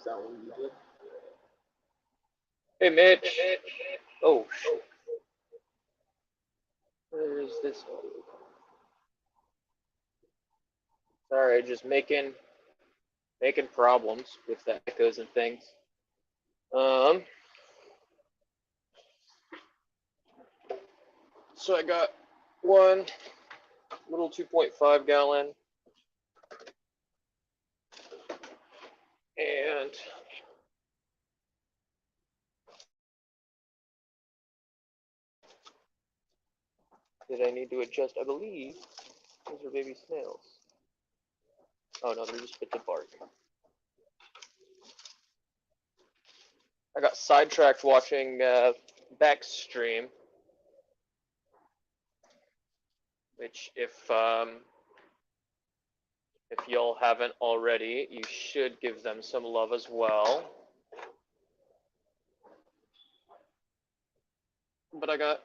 Is that what you did? Hey, Mitch. Oh, shit. Where is this audio? Sorry, just making problems with the echoes and things. So I got one little 2.5 gallon, and did I need to adjust? I believe those are baby snails. Oh no, they're just bits of bark. I got sidetracked watching Beck's stream, which if y'all haven't already, you should give them some love as well. But I got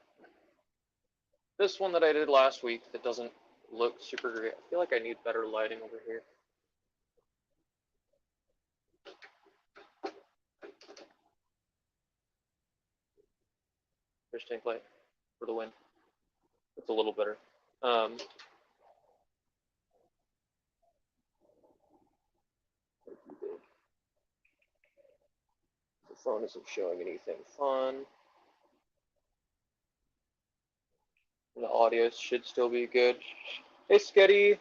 this one that I did last week that doesn't look super great. I feel like I need better lighting over here. Fish tank light for the win. It's a little better. The phone isn't showing anything fun. The audio should still be good. Hey, Sketty.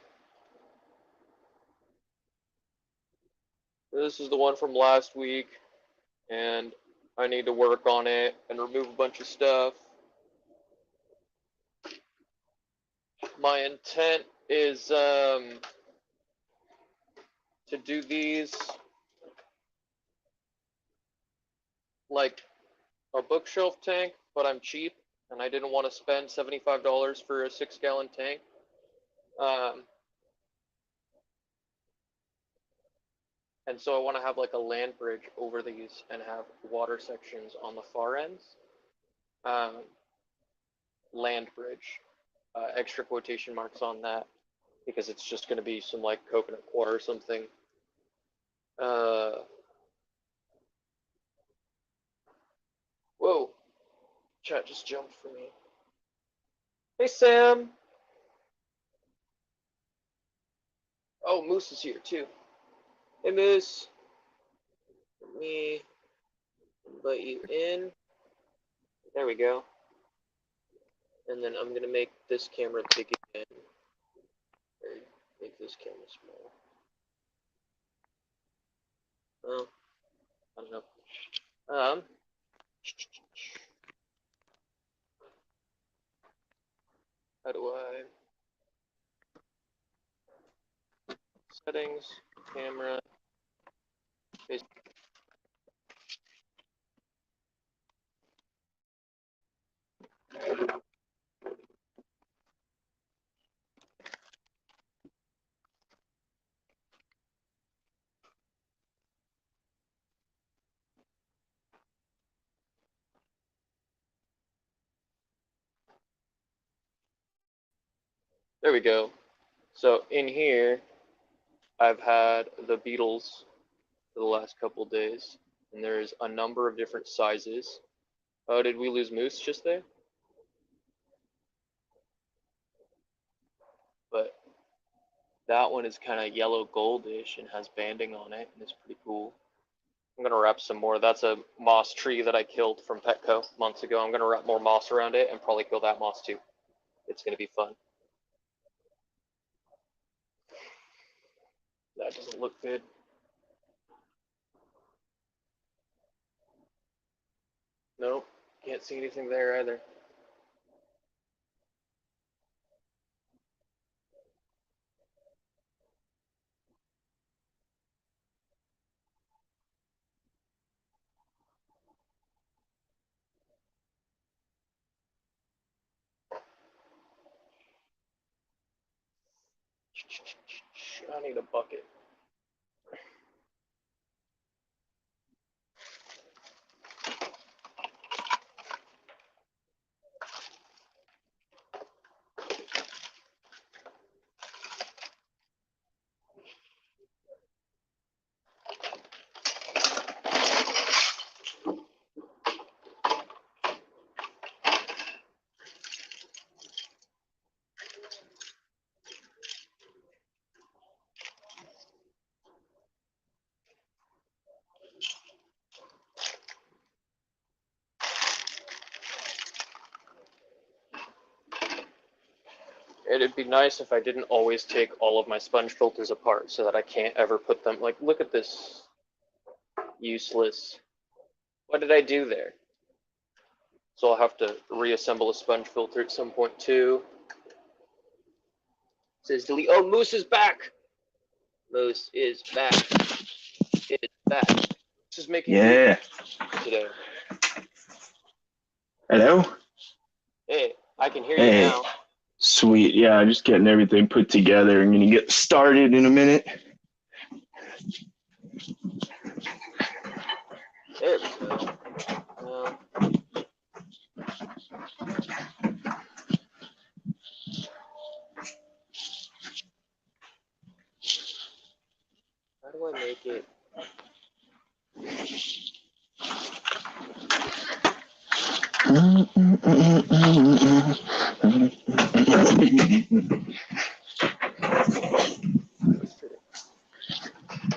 This is the one from last week, and I need to work on it and remove a bunch of stuff. My intent is to do these like a bookshelf tank, but I'm cheap, and I didn't want to spend $75 for a 6-gallon tank. And so I want to have like a land bridge over these and have water sections on the far ends. Land bridge, extra quotation marks on that, because it's just going to be some like coconut water or something. Whoa, chat just jumped for me. Hey, Sam. Oh, Moose is here too. Hey, Moose. Let me invite you in. There we go. And then I'm gonna make this camera big again. Or make this camera small. Oh, I don't know. How do I? Settings, camera, face. There we go. So in here, I've had the beetles for the last couple days, and there's a number of different sizes. Oh, did we lose Moose just there? But that one is kind of yellow goldish and has banding on it, and it's pretty cool. I'm gonna wrap some more. That's a moss tree that I killed from Petco months ago. I'm gonna wrap more moss around it and probably kill that moss too. It's gonna be fun. That doesn't look good. Nope, can't see anything there either. I need a bucket. it'd be nice if I didn't always take all of my sponge filters apart so that I can't ever put them, like, look at this. Useless. What did I do there? So I'll have to reassemble a sponge filter at some point too. It says delete. Oh, Moose is back! Moose is back. It's back. This is making Yeah. today. Hello? Hey, I can hear Hey. you now. Sweet. Yeah, just getting everything put together. I'm going to get started in a minute. There we go. How do I make it?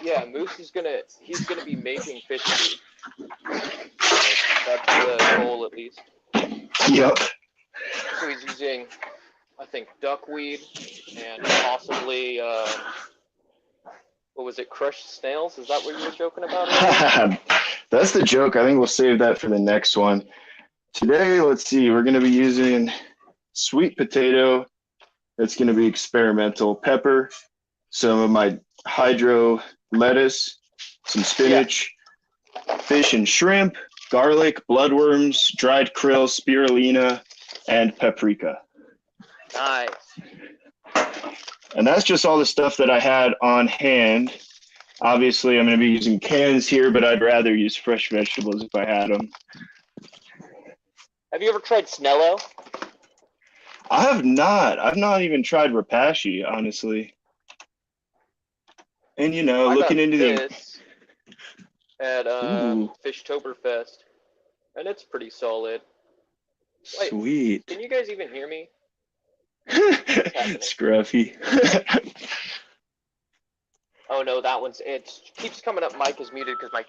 Yeah, Moose is he's gonna be making fish food. That's the goal, at least. Yep. So he's using, I think, duckweed and possibly, what was it, crushed snails? Is that what you were joking about earlier? That's the joke. I think we'll save that for the next one. Today, let's see, we're going to be using sweet potato. That's going to be experimental. Pepper, some of my hydro lettuce, some spinach, fish and shrimp, garlic, bloodworms, dried krill, spirulina, and paprika. Nice. And that's just all the stuff that I had on hand. Obviously, I'm going to be using cans here, but I'd rather use fresh vegetables if I had them. Have you ever tried Snello? I have not. I've not even tried Rapashi, honestly. And, you know, looking into this at Fishtoberfest, and it's pretty solid. Wait, sweet. Can you guys even hear me? Scruffy. Oh no, that one's, it keeps coming up mic is muted because my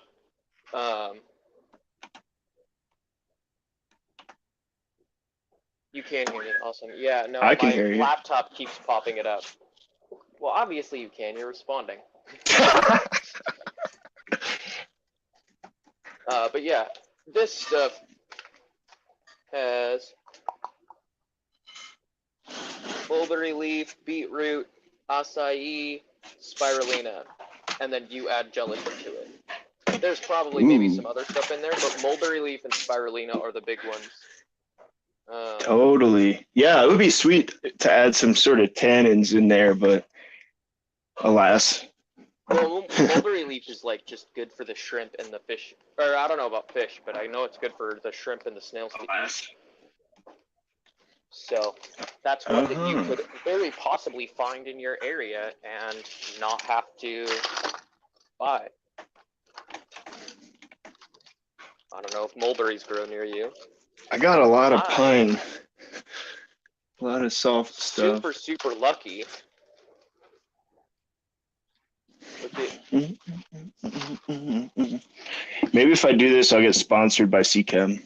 you can hear me. Awesome. Yeah, no, I can hear my you. laptop keeps popping it up. Well, obviously you can. You're responding. But yeah, this stuff has mulberry leaf, beetroot, acai, spirulina, and then you add gelatin to it. There's probably maybe some other stuff in there, but mulberry leaf and spirulina are the big ones. Totally. Yeah, it would be sweet to add some sort of tannins in there, but alas. Well, mulberry leaf is like just good for the shrimp and the fish. Or I don't know about fish, but I know it's good for the shrimp and the snails to eat. So that's one that you could very possibly find in your area and not have to buy. I don't know if mulberries grow near you. I got a lot of pine. A lot of soft stuff. Super, super lucky. Maybe if I do this, I'll get sponsored by CChem.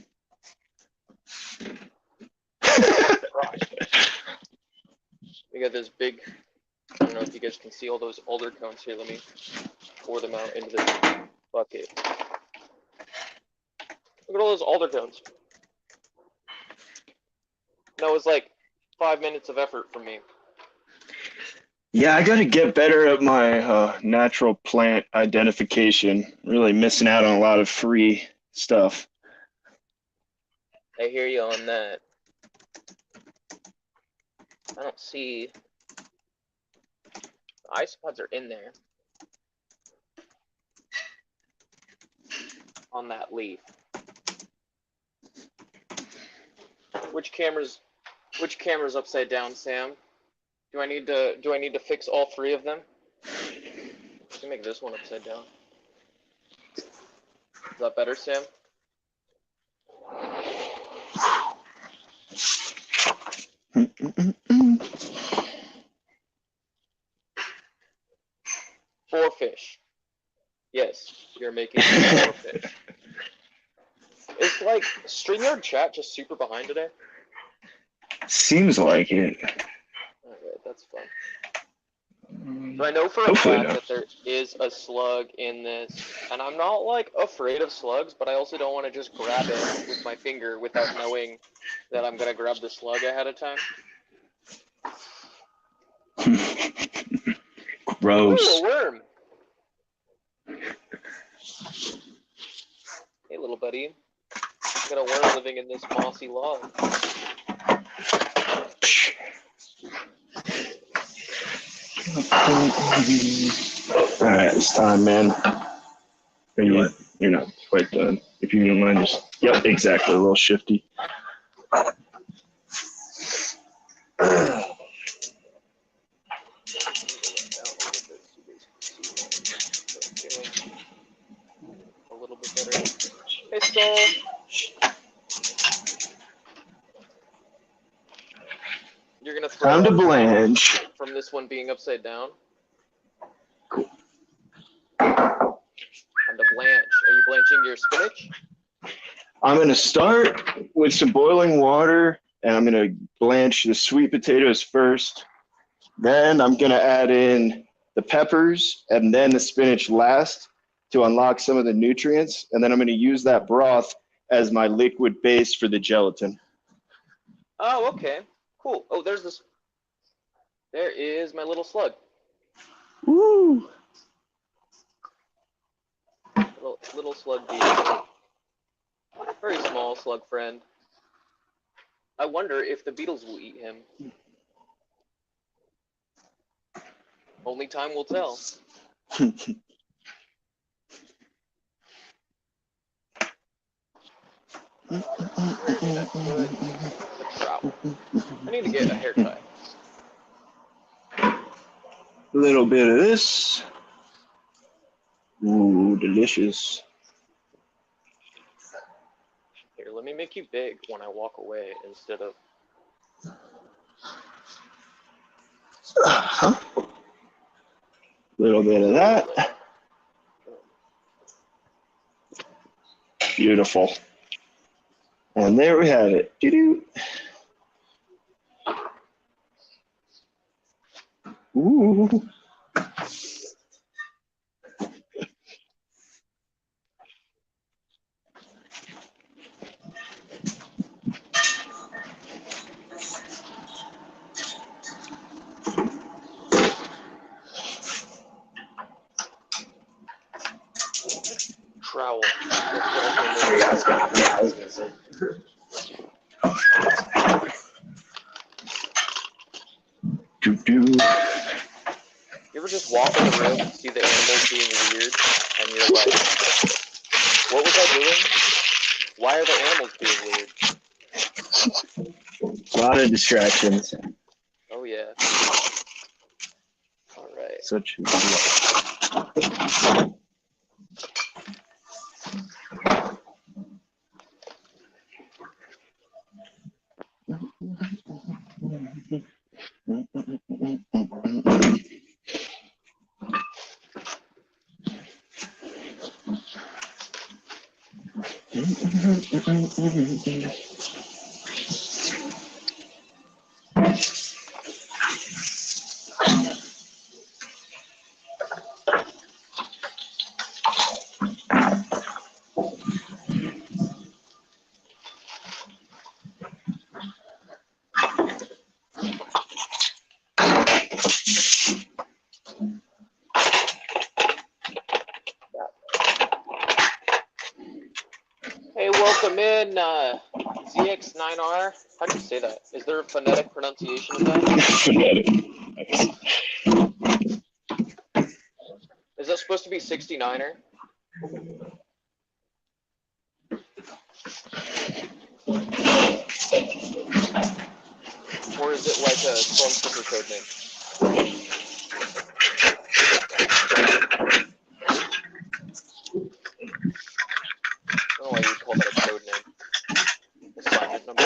We got this big, I don't know if you guys can see all those alder cones here. Let me pour them out into this bucket. Look at all those alder cones. That was like 5 minutes of effort from me. Yeah, I got to get better at my natural plant identification. Really missing out on a lot of free stuff. I hear you on that. I don't see... The isopods are in there. On that leaf. Which camera's upside down, Sam? Do I need to fix all three of them? I can make this one upside down. Is that better, Sam? Four fish. Yes, you're making 4 fish. Is like StreamYard chat just super behind today? Seems like it. that's fun. So I know for a fact that there is a slug in this, and I'm not like afraid of slugs, but I also don't want to just grab it with my finger without knowing that I'm gonna grab the slug ahead of time. Gross. Ooh, a worm. Hey, little buddy. Got a worm living in this mossy log. Alright, it's time, man. You're not quite done. If you don't mind, just. Yep, exactly. A little shifty. A little bit better. Hey, Saul. You're gonna throw Time to up blanch. from this one being upside down. Cool. Time to blanch. Are you blanching your spinach? I'm going to start with some boiling water, and I'm going to blanch the sweet potatoes first. Then I'm going to add in the peppers and then the spinach last to unlock some of the nutrients. And then I'm going to use that broth as my liquid base for the gelatin. Oh, okay. Cool. Oh, there's this. There is my little slug. Woo! Little slug beetle. Very small slug friend. I wonder if the beetles will eat him. Only time will tell. The trout. I need to get a hair tie. A little bit of this. Ooh, delicious. Here, let me make you big when I walk away instead of... Little bit of that. Beautiful. And there we have it. Doo-doo. Ooh. Trowel. Doo-doo. You ever just walk in the room and see the animals being weird, and you're like, what was I doing? Why are the animals being weird? A lot of distractions. Oh, yeah. All right. Such a Hey, welcome in, ZX9R. How do you say that? Is there a phonetic pronunciation of that? phonetic. Is that supposed to be 69er? Or is it like a Stormtrooper code name? I don't know why you would call that a code name. Assignment number.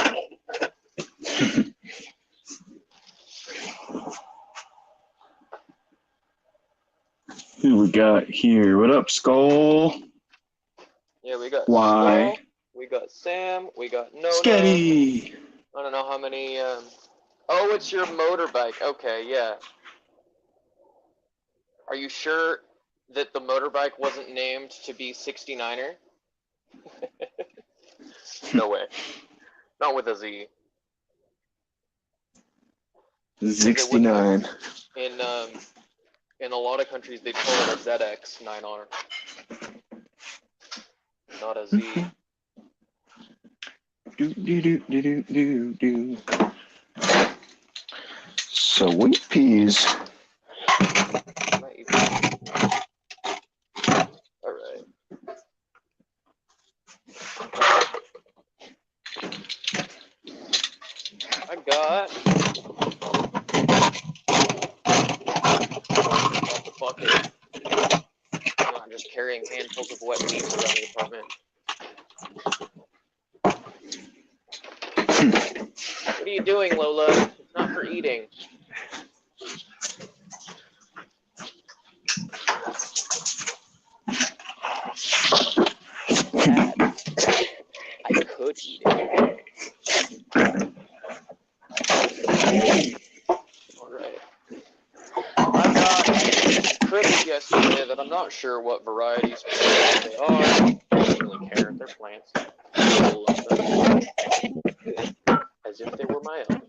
Who we got here? What up, Skull? Yeah, we got Why? Skull, we got Sam, we got No. Sketty. I don't know how many Oh, it's your motorbike. Okay, yeah. Are you sure that the motorbike wasn't named to be 69er? No way. Not with a Z. 69. In a lot of countries, they call it a ZX 9R, not a Z. Do, do, do, do, do, do. Sweet peas. All right. I got the bucket. I'm not just carrying handfuls of wet meat around the apartment. What are you doing, Lola? It's not for eating. I could eat it. Alright. I got crickets yesterday that I'm not sure what varieties they are. I don't really care. They're plants. I love them. As if they were my own.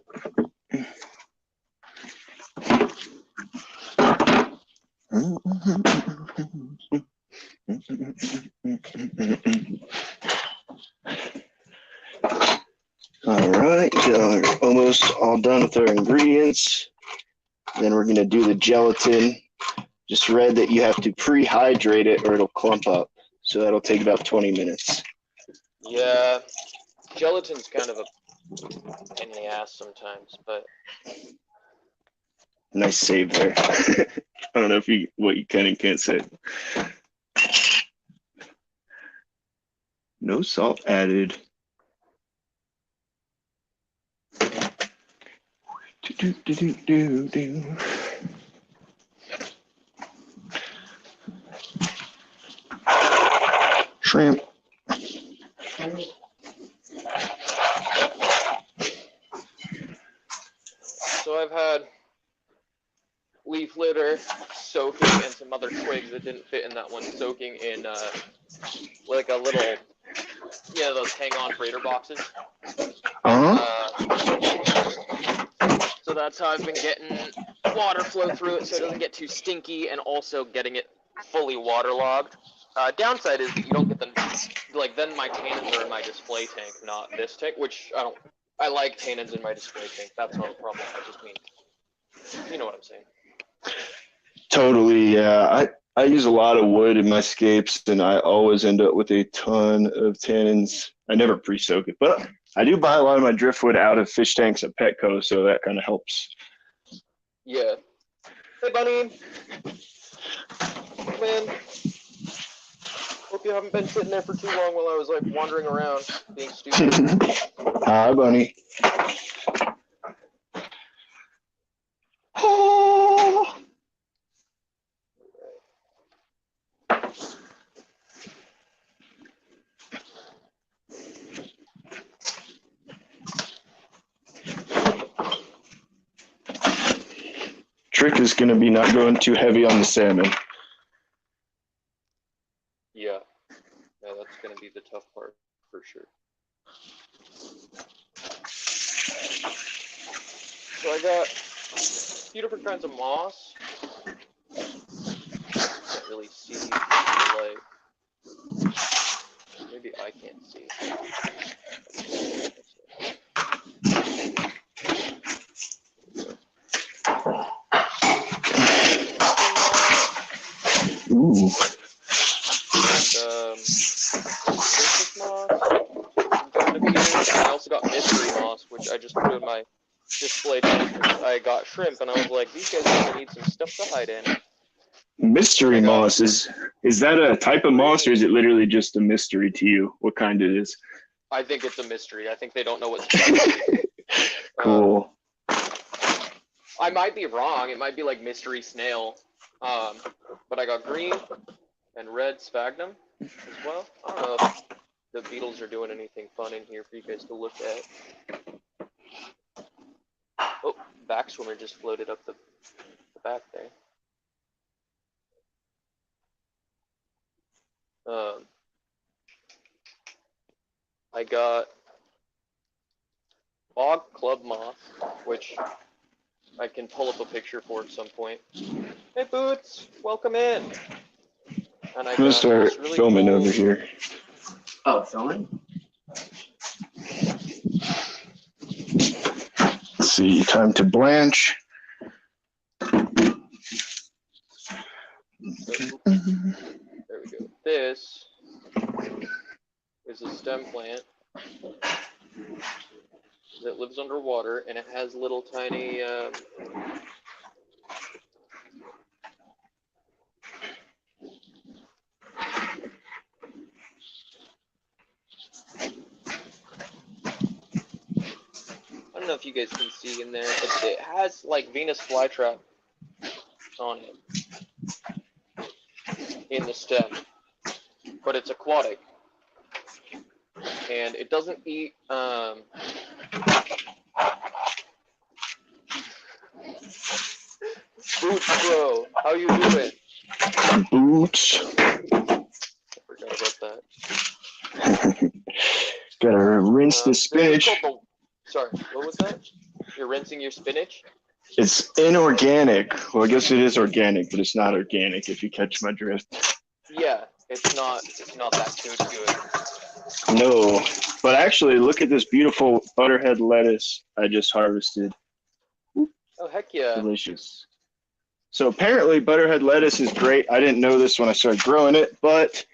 All right, we're almost all done with our ingredients. Then we're going to do the gelatin. Just read that you have to pre-hydrate it or it'll clump up. So that'll take about 20 minutes. Yeah, gelatin's kind of a pain in the ass sometimes, but Nice save there. I don't know if what you can and can't say. No salt added. Do, do, do, do, do. Shrimp. So I've had leaf litter soaking and some other twigs that didn't fit in that one soaking in like a little, those hang-on freighter boxes. So that's how I've been getting water flow through it so it doesn't get too stinky, and also getting it fully waterlogged. Downside is that you don't get then my tannins are in my display tank, not this tank, which I like tannins in my display tank. That's not a problem. I just mean, you know what I'm saying. Totally, yeah. I use a lot of wood in my scapes, and I always end up with a ton of tannins. I never pre-soak it, but I do buy a lot of my driftwood out of fish tanks at Petco, so that kind of helps. Yeah. Hey, Bunny. Man. Hope you haven't been sitting there for too long while I was like wandering around being stupid. Hi, Bunny. Oh. Trick is going to be not going too heavy on the salmon. Yeah, that's going to be the tough part for sure. So I got a few different kinds of moss. Can't really see the light. Maybe I can't see. Ooh. And Christmas moss, some kind of weird. I also got mystery moss, which I just put in my display tank because I got shrimp, and I was like, these guys are gonna need some stuff to hide in. Mystery moss, is that a type of moss, or is it literally just a mystery to you what kind it is? I think it's a mystery. I think they don't know what's happening. Cool. I might be wrong. It might be like mystery snail. But I got green and red sphagnum as well. I don't know if the beetles are doing anything fun in here for you guys to look at. Oh, back swimmer just floated up the back there. I got bog club moth, which I can pull up a picture for at some point. Hey Boots, welcome in. And I I'm gonna got start this really filming cool... over here. Oh, filming? Let's see, time to blanch. There we go. This is a stem plant that lives underwater, and it has little tiny I don't know if you guys can see in there, but it has like Venus flytrap on it in the stem, but it's aquatic, and it doesn't eat Boots, bro, how you doing? Boots. I forgot about that. Gotta rinse the spinach. Sorry, what was that? You're rinsing your spinach? It's inorganic. Well, I guess it is organic, but it's not organic if you catch my drift. Yeah, it's not that good. No, but actually, look at this beautiful butterhead lettuce I just harvested. Oh, heck yeah. Delicious. So apparently butterhead lettuce is great. I didn't know this when I started growing it, but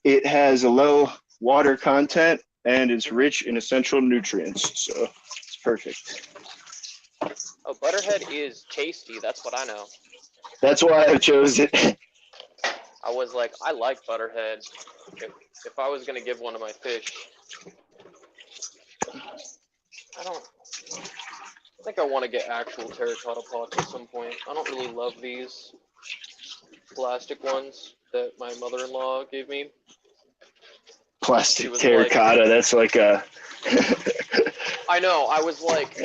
it has a low water content and it's rich in essential nutrients. So it's perfect. Oh, butterhead is tasty. That's what I know. That's why I chose it. I was like, I like butterhead. If I was going to give one of my fish, I think I want to get actual terracotta pots at some point. I don't really love these plastic ones that my mother-in-law gave me. Plastic terracotta, like, that's like a... I know, I was like,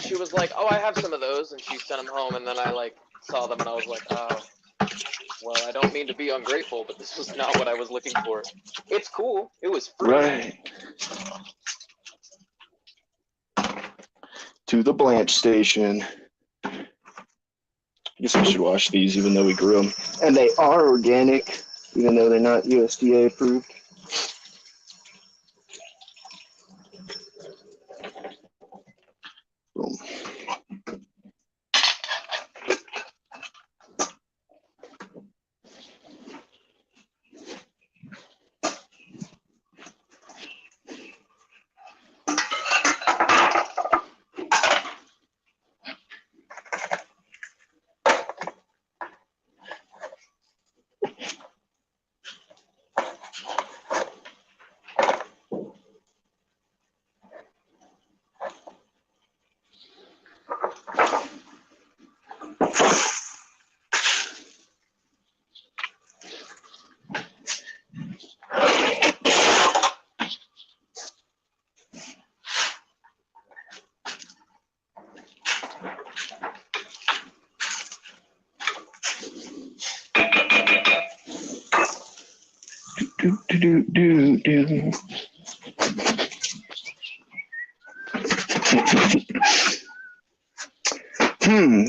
she was like, oh, I have some of those, and she sent them home, and then I like saw them, and I was like, oh, well, I don't mean to be ungrateful, but this was not what I was looking for. It's cool. It was free. Right. To the blanch station. I guess I should wash these even though we grew them. And they are organic, even though they're not USDA approved. Boom.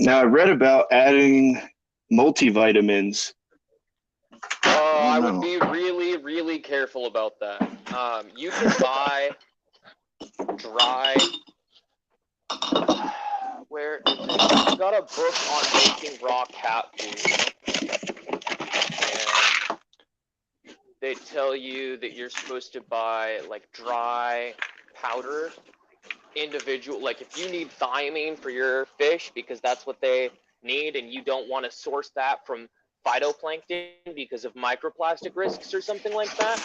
Now I read about adding multivitamins. I would be really, really careful about that. You can buy dry. Where is it? I got a book on making raw cat food, and they tell you that you're supposed to buy like dry powder, individual. Like if you need thiamine for your fish because that's what they need, and you don't want to source that from phytoplankton because of microplastic risks or something like that.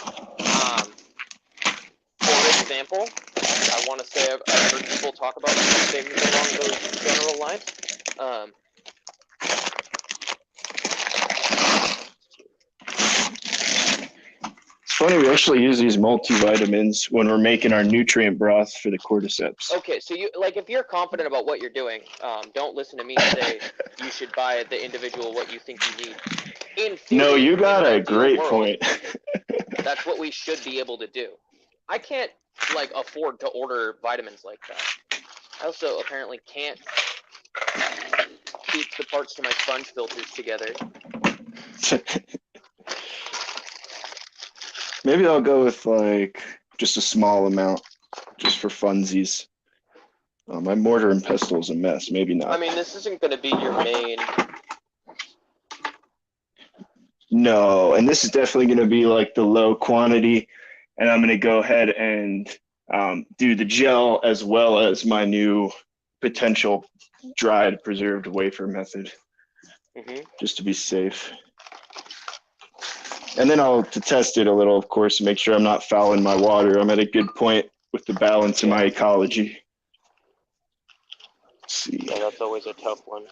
For example, I want to say I've heard people talk about things along those general lines. funny, we actually use these multivitamins when we're making our nutrient broth for the cordyceps. Okay, so you like if you're confident about what you're doing, don't listen to me say you should buy the individual what you think you need. In theory, No, you got in an a ideal great world, point. that's what we should be able to do. I can't like afford to order vitamins like that. I also apparently can't keep the parts to my sponge filters together. Maybe I'll go with like just a small amount, just for funsies. My mortar and pestle is a mess. Maybe not. I mean, this isn't going to be your main. No, and this is definitely going to be like the low quantity, and I'm going to go ahead and do the gel as well as my new potential dried preserved wafer method, just to be safe. And then to test it a little, of course, to make sure I'm not fouling my water. I'm at a good point with the balance of my ecology. Let's see. Yeah, that's always a tough one.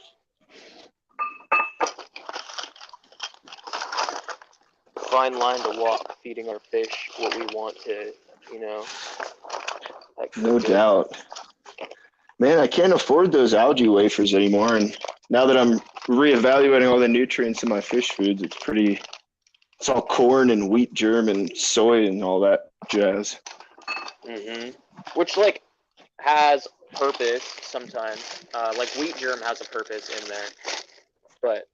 Fine line to walk, feeding our fish what we want to, you know. No doubt. Man, I can't afford those algae wafers anymore. And now that I'm reevaluating all the nutrients in my fish foods, it's all corn and wheat germ and soy and all that jazz. Which, like, has purpose sometimes. Like, wheat germ has a purpose in there. But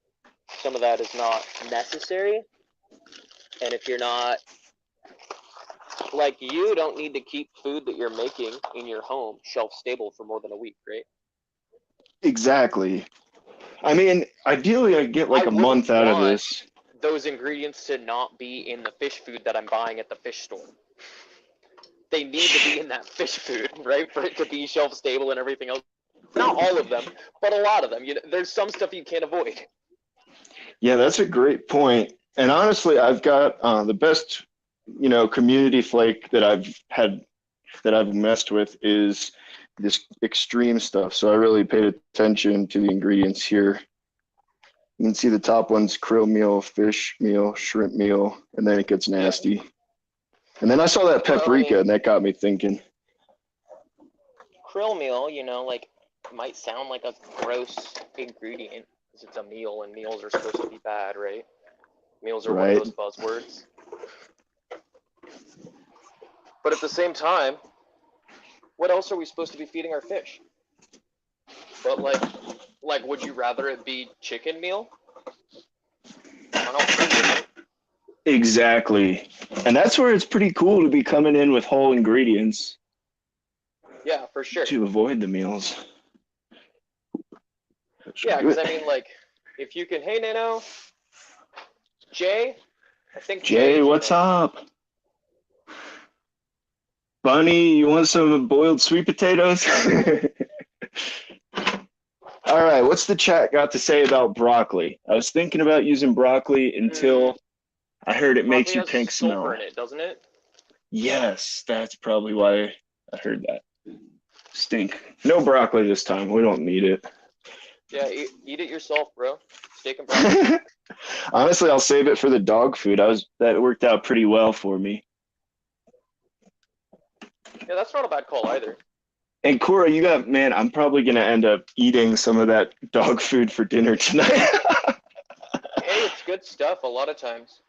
some of that is not necessary. And if you're not, like, you don't need to keep food that you're making in your home shelf stable for more than a week, right? Exactly. I mean, ideally, I get like a month out of this. Those ingredients to not be in the fish food that I'm buying at the fish store. They need to be in that fish food, right, for it to be shelf stable and everything else. Not all of them, but a lot of them. You know, there's some stuff you can't avoid. Yeah, that's a great point. And honestly, I've got the best, community flake that I've messed with is this extreme stuff. So I really paid attention to the ingredients here. You can see the top one's krill meal, fish meal, shrimp meal, and then it gets nasty. Yeah. And then I saw that paprika, and that got me thinking. Krill meal, like, might sound like a gross ingredient because it's a meal, and meals are supposed to be bad, right? Meals are one of those buzzwords. But at the same time, what else are we supposed to be feeding our fish? But like, would you rather it be chicken meal? Exactly. And that's where it's pretty cool to be coming in with whole ingredients. Yeah, for sure. To avoid the meals. Yeah, because I mean, like, if you can, hey, Nano, Jay, I think Jay, what's up? Bunny, you want some boiled sweet potatoes? All right, what's the chat got to say about broccoli? I was thinking about using broccoli until I heard it makes your tank smell. Sulfur in it, doesn't it? Yes, that's probably why I heard that. Stink. No broccoli this time. We don't need it. Yeah, eat it yourself, bro. Steak and broccoli. Honestly, I'll save it for the dog food. That worked out pretty well for me. Yeah, that's not a bad call either. And Cora, I'm probably going to end up eating some of that dog food for dinner tonight. Hey, it's good stuff a lot of times.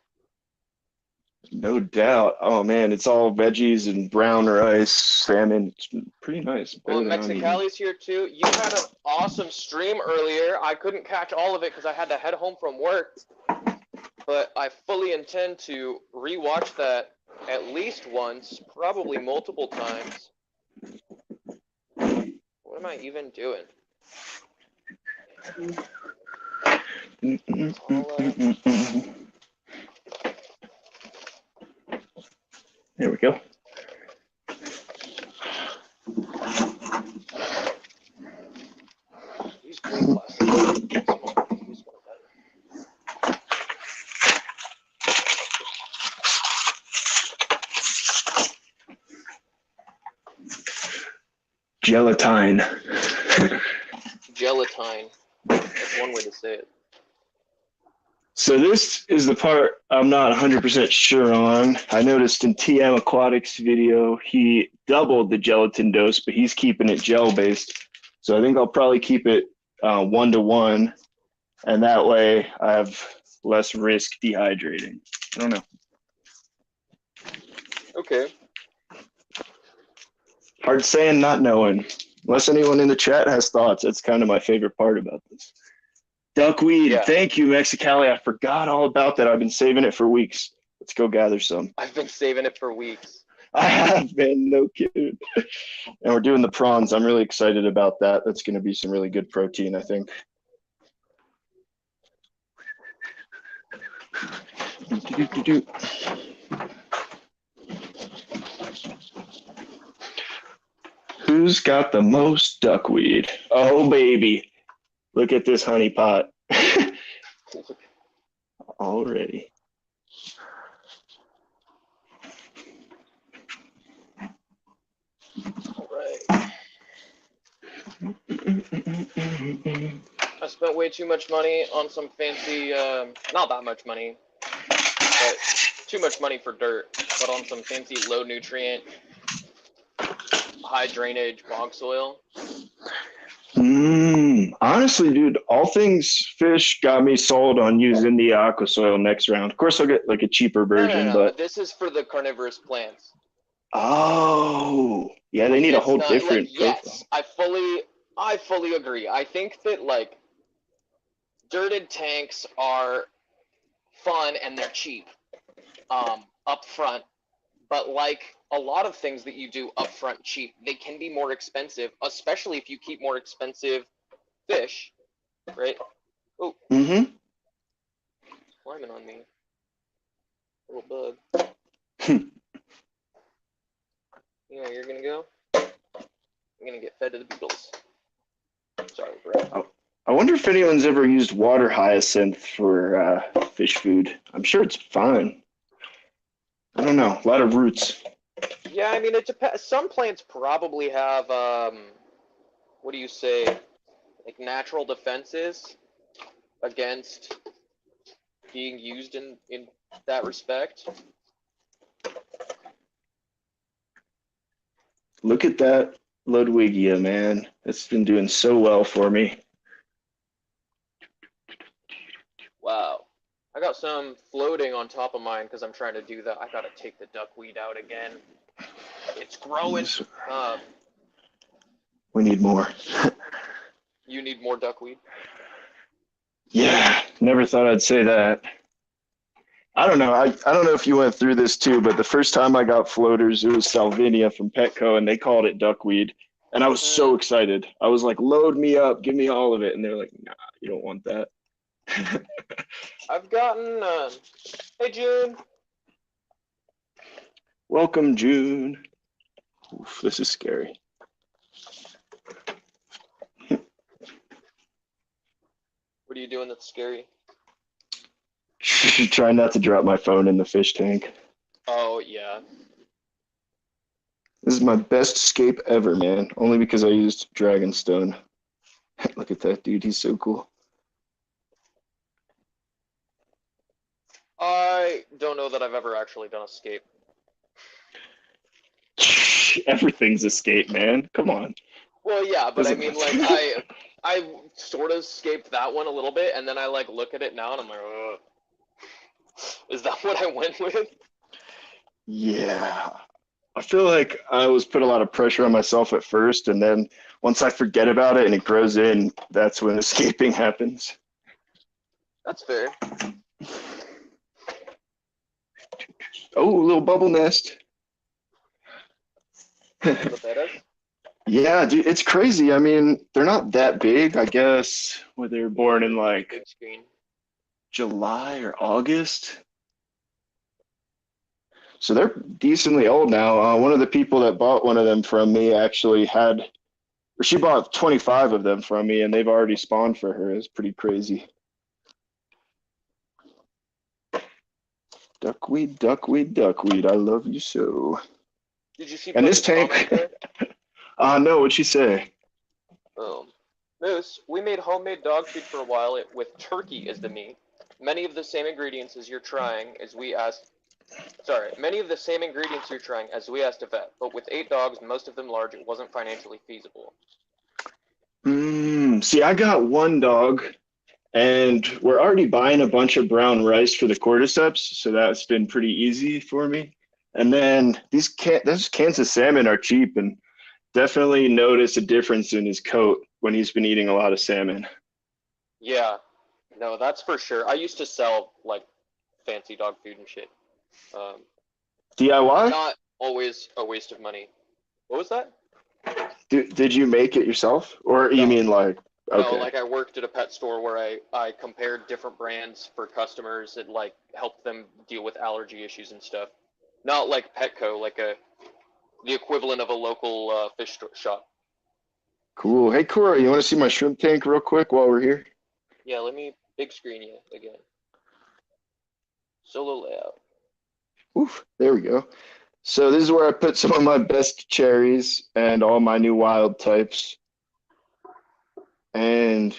No doubt. Oh, man, it's all veggies and brown rice, salmon. It's pretty nice. Well, Mexicali's here too. You had an awesome stream earlier. I couldn't catch all of it because I had to head home from work. But I fully intend to rewatch that at least once, probably multiple times. What am I even doing? There we go. Use green plastic. Gelatine. Gelatine. That's one way to say it. So this is the part I'm not 100% sure on. I noticed in TM Aquatic's video, he doubled the gelatin dose, but he's keeping it gel-based. So I think I'll probably keep it 1-to-1, and that way I have less risk dehydrating. I don't know. Okay. Hard saying, not knowing. Unless anyone in the chat has thoughts, that's kind of my favorite part about this. Duckweed, Yeah. thank you, Mexicali. I forgot all about that. I've been saving it for weeks. Let's go gather some. I've been saving it for weeks. I have been, no kidding. And we're doing the prawns. I'm really excited about that. That's going to be some really good protein, I think. Who's got the most duckweed? Oh, baby. Look at this honey pot. Already. All right. I spent way too much money on some fancy, not that much money, but too much money for dirt, but on some fancy low nutrient, high drainage bog soil. Honestly, dude, all things fish got me sold on using the aqua soil next round. Of course, I'll get like a cheaper version, No. but This is for the carnivorous plants. oh, yeah, they need a whole different profile. Yes, I fully agree. I think that like dirted tanks are fun and they're cheap up front, but like a lot of things that you do up front cheap, they can be more expensive, especially if you keep more expensive fish, right? Oh, climbing on me, little bug. Yeah, you're gonna go. I'm gonna get fed to the beetles. Sorry, bro. I wonder if anyone's ever used water hyacinth for fish food. I'm sure it's fine. I don't know. A lot of roots. Yeah, I mean, it depends. Some plants probably have, what do you say, like natural defenses against being used in that respect. Look at that Ludwigia, man. It's been doing so well for me. Wow. I got some floating on top of mine because I'm trying to do that. I gotta take the duckweed out again. It's growing. We need more. You need more duckweed? Yeah, never thought I'd say that. I don't know. I don't know if you went through this too, but the first time I got floaters, it was Salvinia from Petco, and they called it duckweed. And I was so excited. I was like, load me up, give me all of it. And they're like, nah, you don't want that. I've gotten, hey June. Welcome, June. Oof, this is scary. What are you doing that's scary? Try not to drop my phone in the fish tank. Oh, yeah. This is my best escape ever, man. Only because I used Dragonstone. Look at that dude. He's so cool. I don't know that I've ever actually done escape. Everything's escape, man. Come on. Well, yeah, but Doesn't I mean, matter. like, I sort of escaped that one a little bit, and then I, like, look at it now, and I'm like, ugh. Is that what I went with? Yeah. I feel like I was put a lot of pressure on myself at first, and then once I forget about it and it grows in, that's when escaping happens. That's fair. Oh, little bubble nest. The bettas? Yeah, dude, it's crazy. I mean, they're not that big, I guess. Well, they were born in like Big screen. July or August. So they're decently old now. One of the people that bought one of them from me actually had, or she bought 25 of them from me, and they've already spawned for her. It's pretty crazy. Duckweed, duckweed, duckweed. I love you so. Did you see And this Puffy's tank. comment there? No, what'd she say? Moose, we made homemade dog food for a while with turkey as the meat. many of the same ingredients as you're trying as we asked. Sorry, many of the same ingredients you're trying as we asked a vet, but with 8 dogs, most of them large, it wasn't financially feasible. See, I got one dog, and we're already buying a bunch of brown rice for the cordyceps, so that's been pretty easy for me. And then those cans of salmon are cheap, and definitely notice a difference in his coat when he's been eating a lot of salmon. Yeah, no, that's for sure. I used to sell like fancy dog food and shit. Um, DIY? Not always a waste of money. What was that? Did you make it yourself? Or you No, mean like, no, okay, like I worked at a pet store where I compared different brands for customers and like helped them deal with allergy issues and stuff. Not like Petco, like the equivalent of a local fish shop. cool. Hey, Cora, you want to see my shrimp tank real quick while we're here? Yeah, let me big screen you again. Solo layout. Oof, there we go. So this is where I put some of my best cherries and all my new wild types. And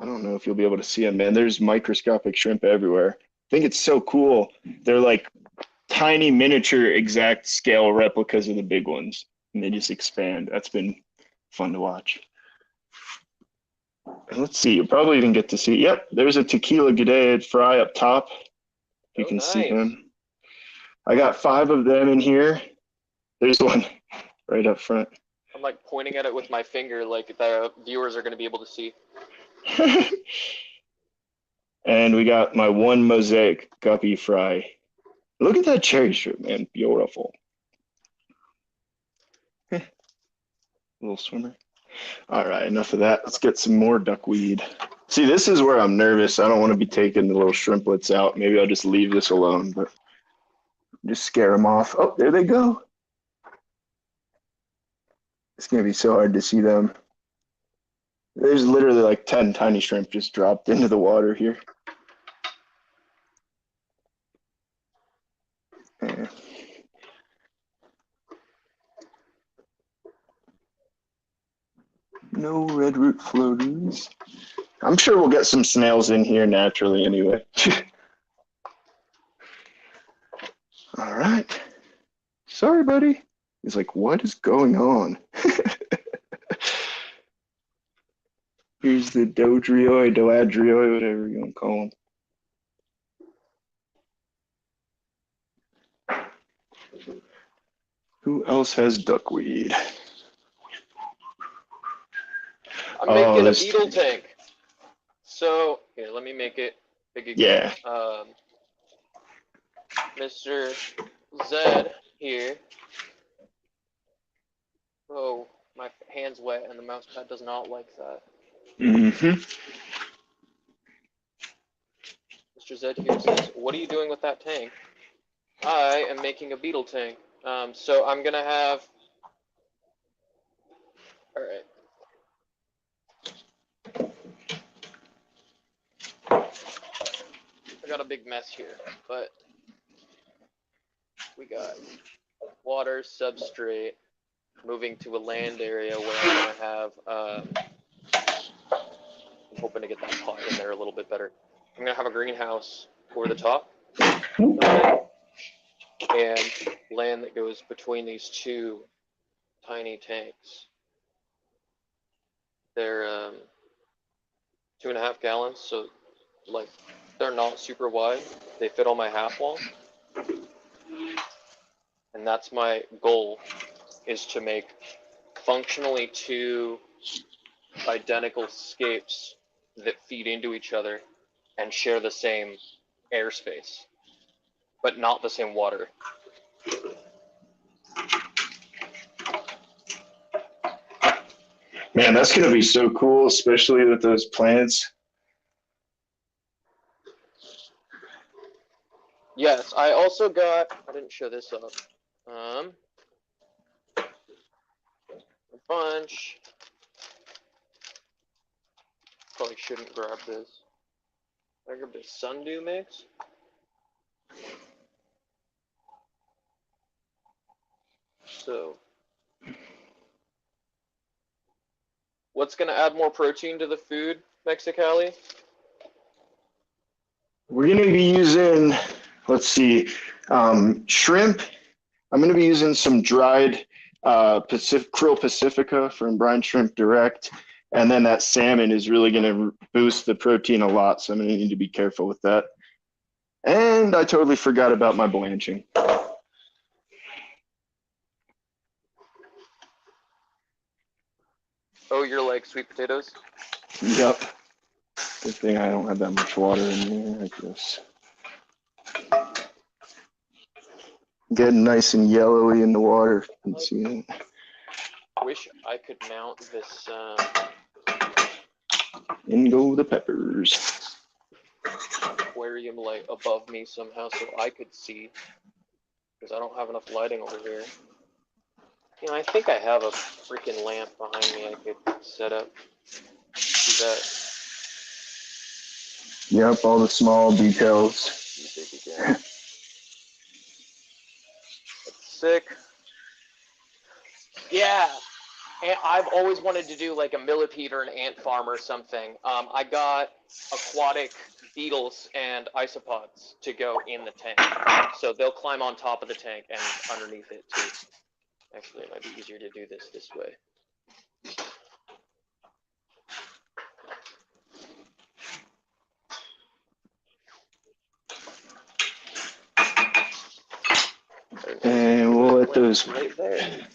I don't know if you'll be able to see them, man. There's microscopic shrimp everywhere. I think it's so cool. They're like tiny miniature exact scale replicas of the big ones, and they just expand. That's been fun to watch. And let's see, you'll probably even get to see. Yep, there's a tequila G'day fry up top. You Oh, can see nice. him. I got 5 of them in here. There's one right up front. I'm like pointing at it with my finger, like the viewers are going to be able to see. And we got my one mosaic guppy fry. Look at that cherry strip, man. Beautiful. Little swimmer. All right, enough of that. Let's get some more duckweed. See, this is where I'm nervous. I don't want to be taking the little shrimplets out. Maybe I'll just leave this alone, but just scare them off. Oh, there they go. It's going to be so hard to see them. There's literally like 10 tiny shrimp just dropped into the water here. Yeah. No red root floaters. I'm sure we'll get some snails in here naturally anyway. All right. Sorry, buddy. He's like, what is going on? Here's the doadrioi, whatever you want to call him. Who else has duckweed? I'm making a beetle tank. So, here, let me make it big again. Yeah. Mr. Zed here. Oh, my hand's wet and the mouse pad does not like that. Mm-hmm. Mr. Zed here says, what are you doing with that tank? I am making a beetle tank. So I'm gonna have... Alright. I got a big mess here, but we got water, substrate, moving to a land area where I'm gonna have, I'm hoping to get that pot in there a little bit better. I'm gonna have a greenhouse over the top of it, and land that goes between these two tiny tanks. They're 2.5 gallons, so like they're not super wide. They fit on my half wall, and that's my goal, is to make functionally 2 identical scapes that feed into each other and share the same airspace, but not the same water. Man, that's going to be so cool, especially with those plants. Yes, I also got, I didn't show this up, a bunch, probably shouldn't grab this. I grabbed a sundew mix. So, what's going to add more protein to the food, Mexicali? We're going to be using, let's see, shrimp. I'm going to be using some dried Krill Pacifica from Brine Shrimp Direct. And then that salmon is really going to boost the protein a lot. So I'm going to need to be careful with that. And I totally forgot about my blanching. Oh, you're like sweet potatoes? Yep. Good thing I don't have that much water in there, I guess. Getting nice and yellowy in the water. You can see it. Wish I could mount this. In go the peppers. Aquarium light above me somehow so I could see, because I don't have enough lighting over here. You know, I think I have a freaking lamp behind me I could set up. See that? Yep, all the small details. That's sick. Yeah. And I've always wanted to do like a millipede or an ant farm or something. I got aquatic beetles and isopods to go in the tank. So they'll climb on top of the tank and underneath it too. Actually, it might be easier to do this way. And we'll let those, right there.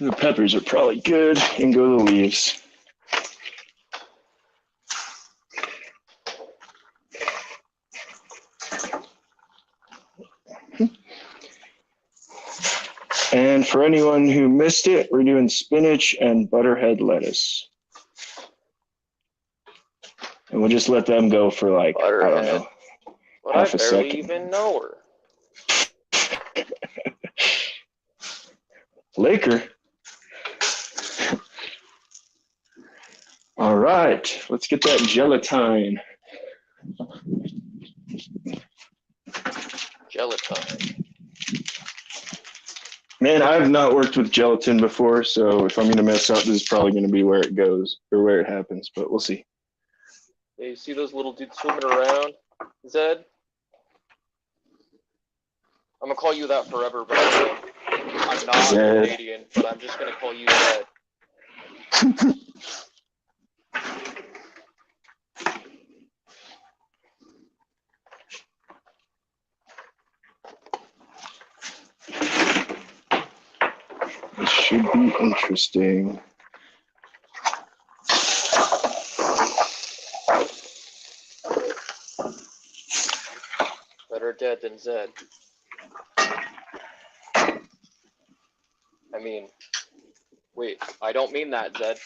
the peppers are probably good, and go the leaves. And for anyone who missed it, we're doing spinach and butterhead lettuce. And we'll just let them go for like, I don't know, But half a I barely second. even know her. Laker. All right, let's get that gelatine. Gelatine. Man, I've not worked with gelatin before, so if I'm going to mess up, this is probably going to be where it goes or where it happens, but we'll see. Hey, you see those little dudes swimming around, Zed? I'm going to call you that forever, by the way. I'm not Zed. Canadian, but I'm just going to call you Zed. This should be interesting. Better dead than Zed. I mean, wait, I don't mean that, Zed.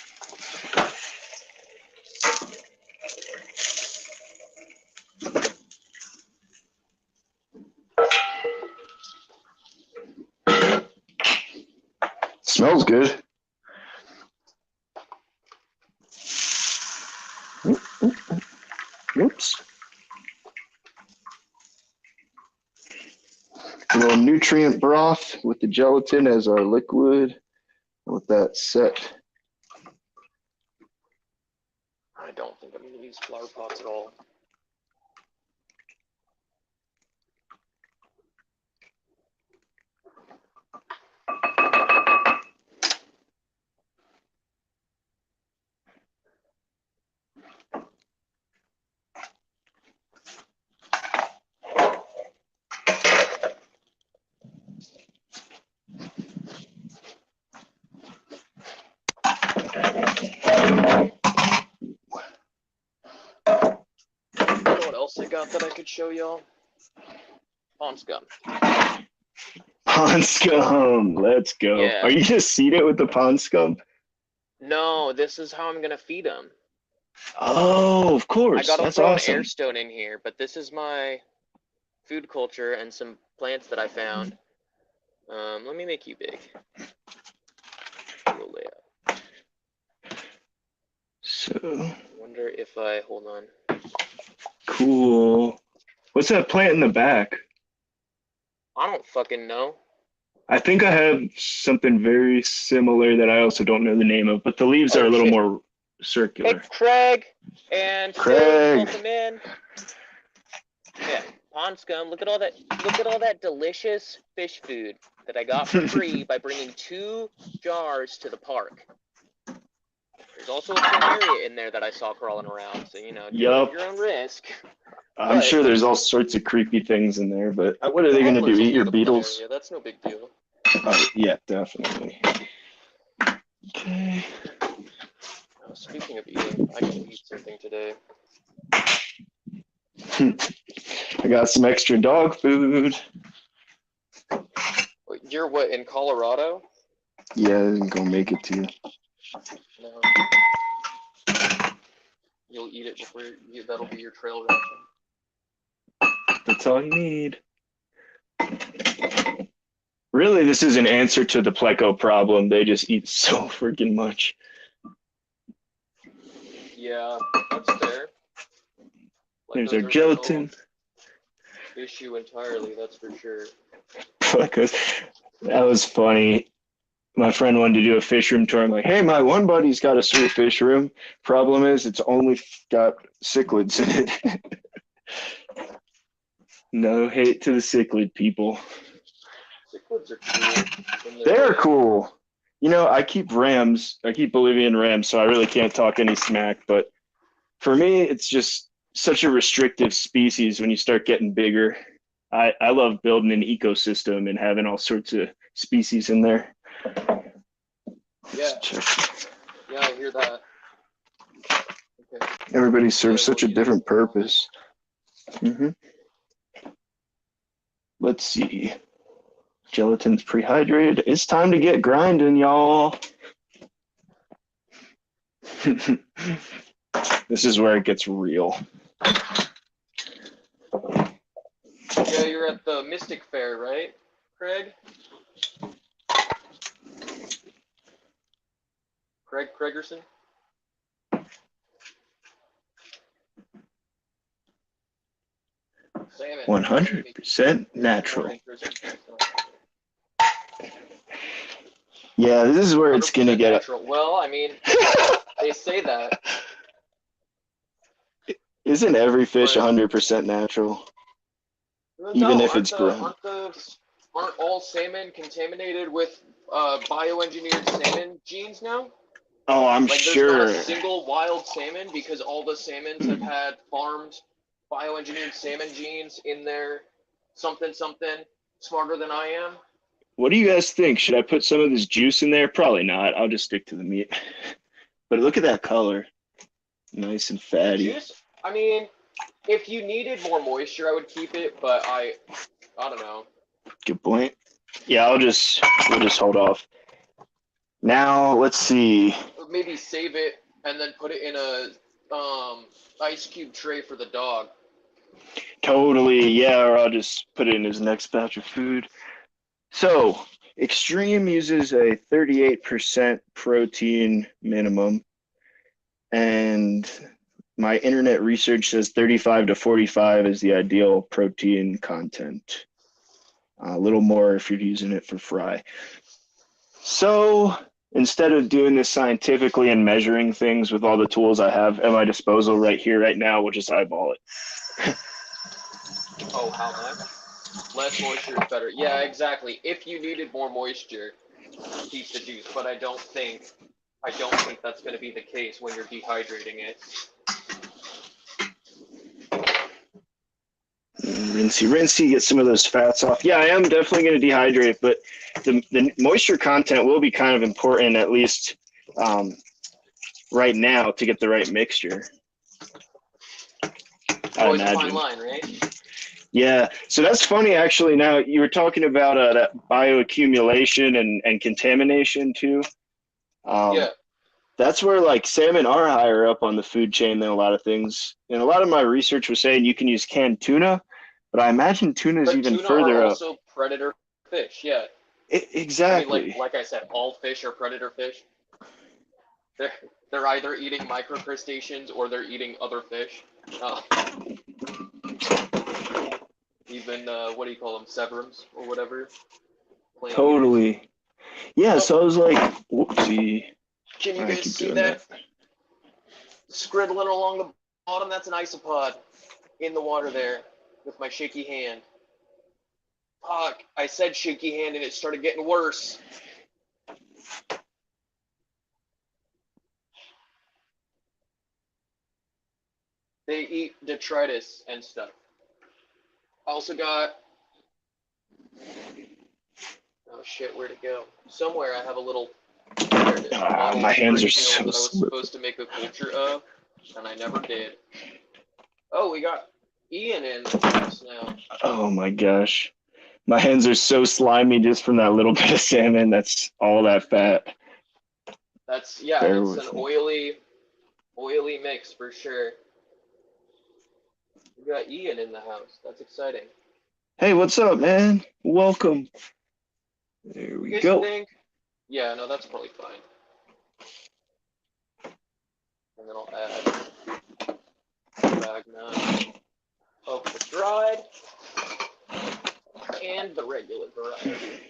Smells good. Oops. A little nutrient broth with the gelatin as our liquid. With that set. I don't think I'm going to use flower pots at all. You know what else I got that I could show y'all? Pond scum. Pond scum. Let's go. Yeah. Are you just seed it with the pond scum? No, this is how I'm going to feed them. Oh, of course. I got to That's throw awesome. an air stone in here, but this is my food culture and some plants that I found. Let me make you big. Little layout. So I wonder if I hold on. cool. What's that plant in the back? I don't fucking know. I think I have something very similar that I also don't know the name of, but the leaves are a little shit. more circular. Hey, Craig and Craig. Phil, welcome in. Yeah, pond scum. Look at all that. Look at all that delicious fish food that I got for free by bringing 2 jars to the park. There's also a planaria in there that I saw crawling around. So do it Yup. at your own risk. I'm But sure there's all sorts of creepy things in there, but what are they going to do? anglers will Eat your the beetles? planaria. That's no big deal. Oh, yeah, definitely. Okay. Speaking of eating, I can eat something today. I got some extra dog food. You're what, in Colorado? Yeah, I'm gonna make it to you. No. You'll eat it before that'll be your trail ration. That's all you need. Really, this is an answer to the pleco problem. They just eat so freaking much. Yeah, that's fair. There's our Plecos are gelatin. no issue entirely, that's for sure. Plecos. That was funny. My friend wanted to do a fish room tour. I'm like, hey, my one buddy's got a sweet fish room. Problem is, it's only got cichlids in it. No hate to the cichlid people. Cichlids are cool. They're cool. I keep rams. I keep Bolivian rams, so I really can't talk any smack. But for me, it's just such a restrictive species when you start getting bigger. I love building an ecosystem and having all sorts of species in there. Yeah. Yeah, I hear that. Okay. Everybody serves such a different purpose. Let's see. Gelatin's prehydrated. It's time to get grinding, y'all. This is where it gets real. Yeah, you're at the Mystic Fair, right, Craig? Craig Craigerson? Salmon. 100% natural. Yeah, this is where it's going to get natural. Well, I mean, they say that. Isn't every fish 100% natural? Even if it's grown. Aren't all salmon contaminated with bioengineered salmon genes now? Oh, I'm sure. There's not a single wild salmon because all the salmons have had farmed bioengineered salmon genes in their something smarter than I am. What do you guys think? Should I put some of this juice in there? Probably not. I'll just stick to the meat. But look at that color. Nice and fatty. Juice? I mean, if you needed more moisture, I would keep it, but I don't know. Good point. Yeah, we'll just hold off. Now, let's see. Maybe save it and then put it in a ice cube tray for the dog. Totally, yeah, or I'll just put it in his next batch of food. So, Extreme uses a 38% protein minimum, and my internet research says 35 to 45 is the ideal protein content. A little more if you're using it for fry. So, instead of doing this scientifically and measuring things with all the tools I have at my disposal right here, right now, we'll just eyeball it. Oh, how much? Less moisture is better. Yeah, exactly. If you needed more moisture, keep the juice. But I don't think that's going to be the case when you're dehydrating it. Rinsey, get some of those fats off. Yeah, I am definitely going to dehydrate, but the moisture content will be kind of important, at least right now, to get the right mixture. Always a fine line, right? Yeah, so that's funny, actually. Now, you were talking about that bioaccumulation and contamination, too. Yeah. That's where, like, salmon are higher up on the food chain than a lot of things. And a lot of my research was saying you can use canned tuna, but I imagine tuna is even further up. Also predator fish, yeah. Exactly. I mean, like I said, all fish are predator fish. They're either eating microcrustaceans or they're eating other fish. Even what do you call them, severums or whatever. Totally. Yeah. So I was like, whoopsie. Can you guys see that? Scribbling along the bottom, that's an isopod in the water there. with my shaky hand. Fuck, I said shaky hand and it started getting worse. They eat detritus and stuff. I also got... Oh shit, where'd it go? Somewhere I have a little... There it is. My hands are so that I was slippery. supposed to make a culture of, and I never did. Oh, we got Ian in the house now. Oh my gosh. My hands are so slimy just from that little bit of salmon. That's all that fat. That's, yeah, Bear it's with an me. oily mix for sure. We got Ian in the house. That's exciting. Hey, what's up, man? Welcome. There we You guys go. think? Yeah, no, that's probably fine. And then I'll add a bag now of the dried and the regular variety.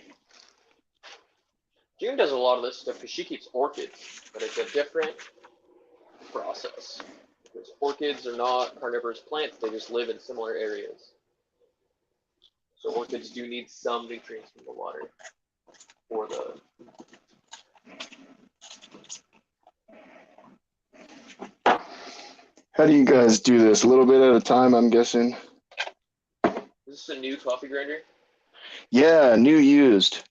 June does a lot of this stuff because she keeps orchids, but it's a different process. Because orchids are not carnivorous plants, they just live in similar areas. So orchids do need some nutrients from the water for the... How do you guys do this? A little bit at a time, I'm guessing. Is this a new coffee grinder? Yeah, new used.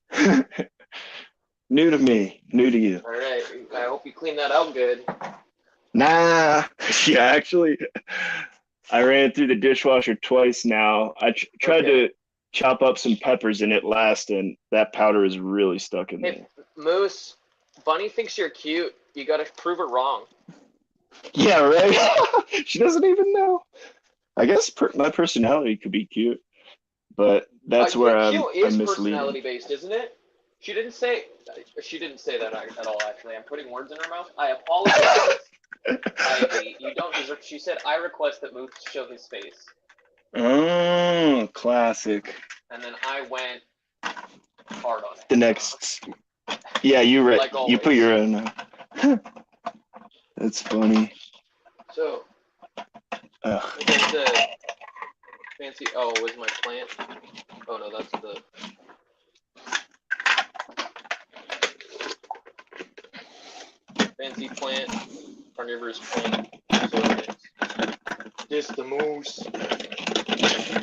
New to me, new to you. All right, I hope you clean that out good. Nah. Yeah, actually, I ran it through the dishwasher twice now. I tried to chop up some peppers in it last, and that powder is really stuck in there. Hey, Moose, Bunny thinks you're cute. You gotta prove her wrong. Yeah, right? She doesn't even know. I guess my personality could be cute, but that's where I'm is misleading. personality based, isn't it? She didn't say that at all. Actually, I'm putting words in her mouth. I apologize. Ivy, you don't deserve. She said, "I request that Moose show his face." Oh, classic. And then I went hard on it. The next, yeah, you read. Like You put always. your own. That's funny. So, there's the fancy. Oh, was my plant? Oh no, that's the. Fancy plant, carnivorous plant. So this the moose.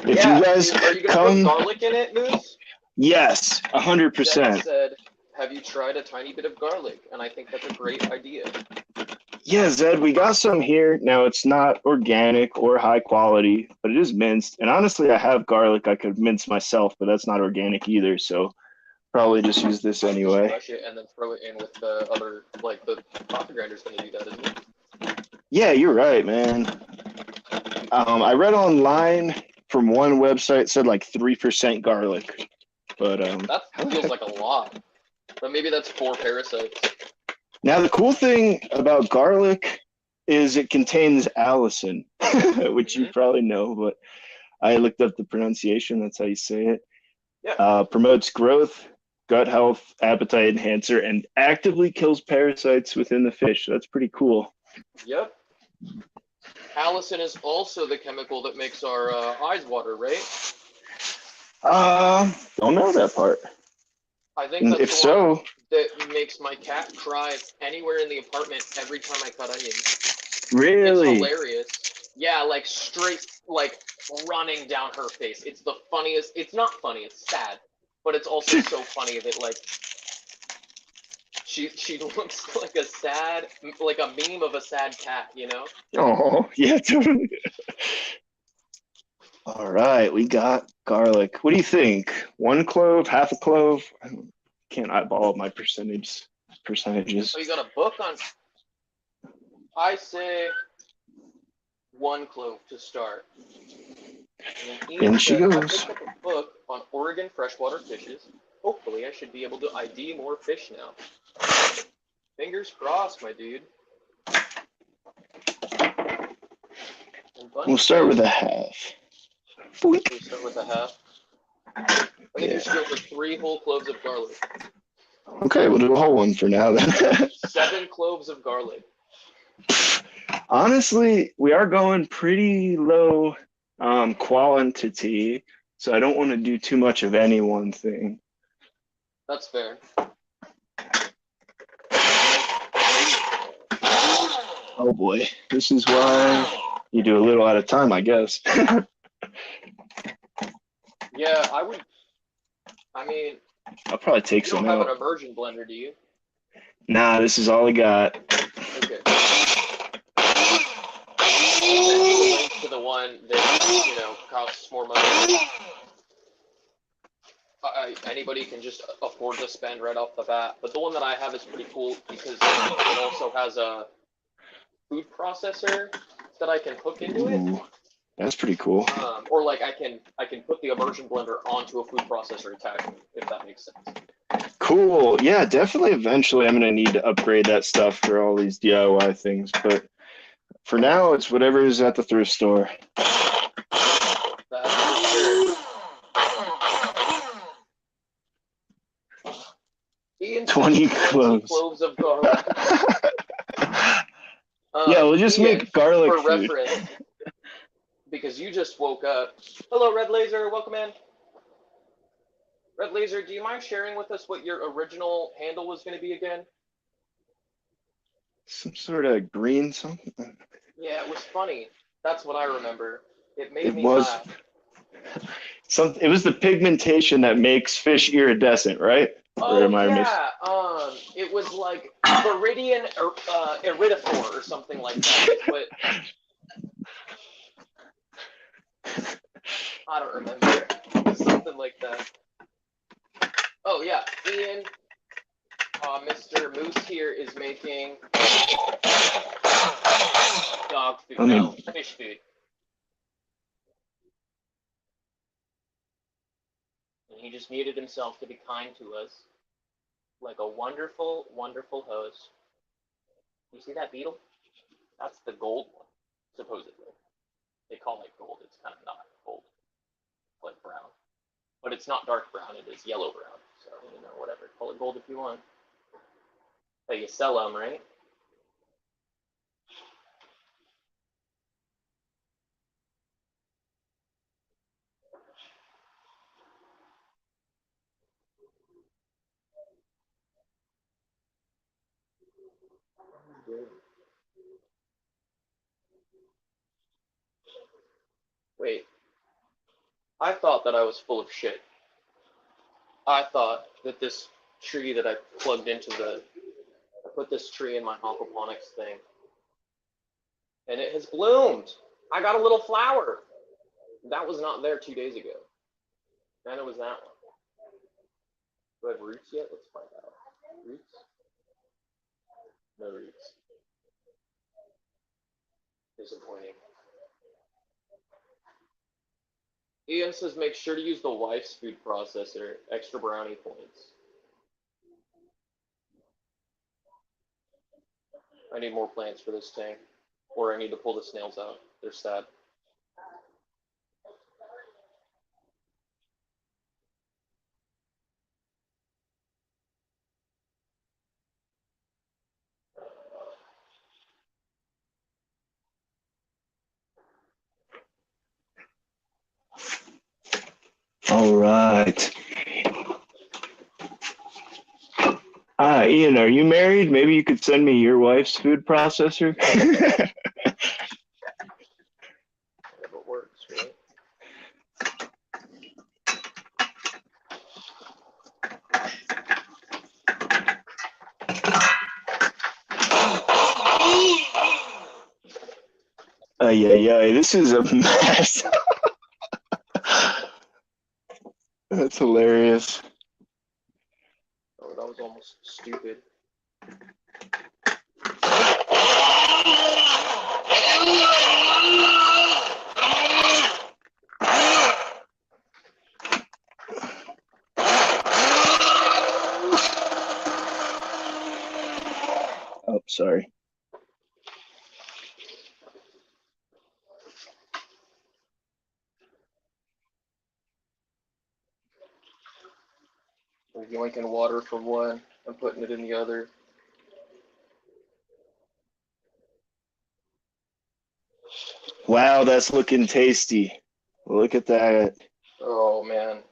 If you guys are you gonna come, put garlic in it, Moose? yes, 100%. Zed said, "Have you tried a tiny bit of garlic?" And I think that's a great idea. Yeah, Zed, we got some here. Now, it's not organic or high quality, but it is minced. And honestly, I have garlic I could mince myself, but that's not organic either. So probably just use this anyway. Crush it and then throw it in with the other, like the coffee grinder's gonna do that, isn't it? Yeah, you're right, man. I read online from one website said like 3% garlic, but that feels like a lot. But maybe that's 4 parasites. Now the cool thing about garlic is it contains allicin, which you probably know, but I looked up the pronunciation. That's how you say it. Yeah. Promotes growth, gut health, appetite enhancer, and actively kills parasites within the fish. That's pretty cool. Yep. Allicin is also the chemical that makes our eyes water, right? Don't know that part. I think that's If the so, one that makes my cat cry anywhere in the apartment every time I cut onions. really? It's hilarious. Yeah, like straight, like running down her face. It's the funniest. It's not funny. It's sad, but it's also so funny that like she looks like a sad, like a meme of a sad cat, you know? Oh, yeah, totally. All right, we got garlic. What do you think? 1 clove, half a clove? I can't eyeball my percentages. So you got a book on? I say 1 clove to start. In she I goes. picked up a book on Oregon freshwater fishes. Hopefully, I should be able to ID more fish now. Fingers crossed, my dude. We'll start with a half. We start with a half. I think we should go for 3 whole cloves of garlic. Okay, we'll do a whole one for now then. 7 cloves of garlic. Honestly, we are going pretty low quantity, so I don't want to do too much of any one thing. That's fair. Oh boy, this is why you do a little at a time, I guess. Yeah, I mean, I'll probably take you some don't have an out. immersion blender, do you? Nah, this is all I got. Okay. I'll send you a link to the one that, costs more money. Anybody can just afford to spend right off the bat. But the one that I have is pretty cool because it also has a food processor that I can hook into it. Ooh, that's pretty cool. Or like I can put the immersion blender onto a food processor attachment, if that makes sense. Cool. Yeah, definitely eventually I'm gonna need to upgrade that stuff for all these DIY things, but for now it's whatever is at the thrift store. That's for sure. Ian's 20 20 cloves. cloves of garlic. Yeah, we'll just Ian, make garlic for food. reference, because you just woke up. Hello, Red Laser. Welcome in. Red Laser, do you mind sharing with us what your original handle was going to be again? Some sort of green something. Yeah, it was funny. That's what I remember. It made It me was laugh. it was the pigmentation that makes fish iridescent, right? Or Oh am I miss? yeah, it was like Viridian Iridophore or something like that. Is what I don't remember. Something like that. Oh yeah, Ian, Mr. Moose here is making dog food. No, fish food. And he just muted himself to be kind to us, like a wonderful, wonderful host. You see that beetle? That's the gold one, supposedly. They call it gold. It's kind of not gold. It's like brown. But it's not dark brown. It is yellow brown. So, whatever. Call it gold if you want. But you sell them, right? Wait. I thought that I was full of shit. I thought that this tree that I plugged into I put this tree in my aquaponics thing, and it has bloomed. I got a little flower. That was not there 2 days ago. Then it was that one. Do I have roots yet? Let's find out. Roots? No roots. Disappointing. Ian says make sure to use the wife's food processor. Extra brownie points. I need more plants for this tank. Or I need to pull the snails out. They're sad. All right. Ian, are you married? Maybe you could send me your wife's food processor. If it works, right? Yeah, this is a mess. That's hilarious. Oh, that was almost stupid. Oh, sorry. We're yoinking water from one and putting it in the other. Wow, that's looking tasty. Look at that. Oh man,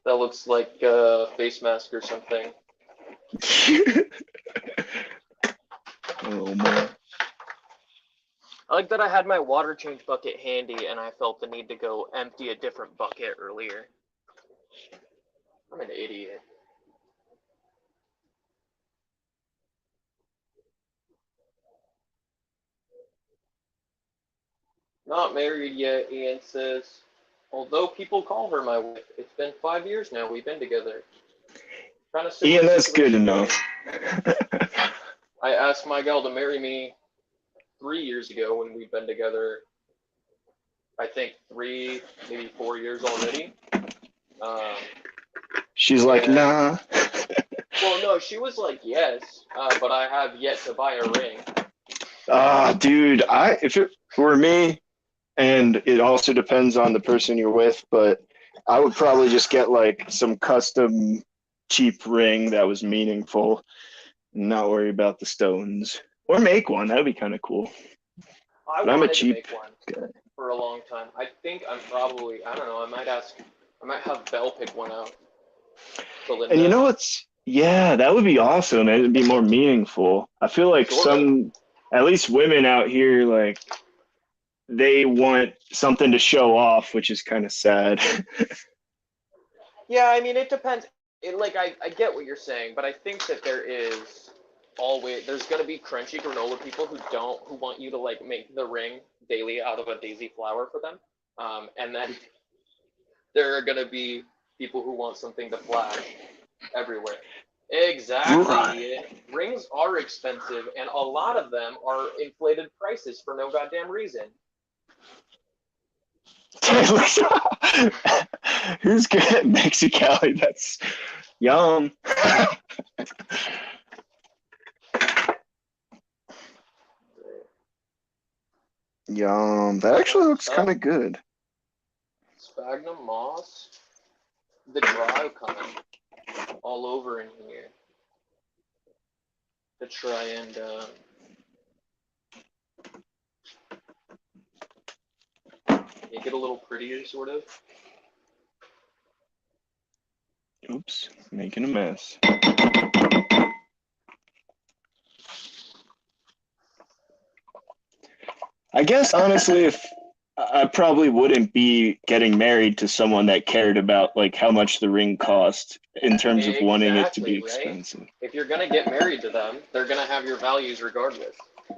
that looks like a face mask or something. Oh man. I like that I had my water change bucket handy and I felt the need to go empty a different bucket earlier. I'm an idiot. Not married yet, Ian says. Although people call her my wife, it's been 5 years now we've been together. Kind of similar Ian, that's good situation. enough. I asked my gal to marry me 3 years ago when we've been together. I think 3, maybe 4 years already. She's like, and- nah. Well, no, she was like, yes, but I have yet to buy a ring. Dude, if it were me, and it also depends on the person you're with, but I would probably just get like some custom cheap ring that was meaningful and not worry about the stones. Or make one. That'd be kind of cool. I But I'm a wanted to cheap make one guy. for a long time. I think I'm probably, I don't know, I might have Belle pick one out. And you know what's, yeah, that would be awesome. It'd be more meaningful. I feel like at least women out here, like, they want something to show off, which is kind of sad. Yeah, I mean, it depends. I get what you're saying, but I think that there's going to be crunchy granola people who want you to like make the ring daily out of a daisy flower for them. And then there are going to be people who want something to flash everywhere. Exactly. Right. Rings are expensive, and a lot of them are inflated prices for no goddamn reason. Who's good at Mexicali? That's yum. Yum. That actually looks kind of good. Sphagnum moss, the dry kind, all over in here. To try and make it a little prettier, sort of. Oops, making a mess. I guess honestly, if I probably wouldn't be getting married to someone that cared about like how much the ring cost in terms of wanting it to be expensive. Right? If you're gonna get married to them, they're gonna have your values regardless.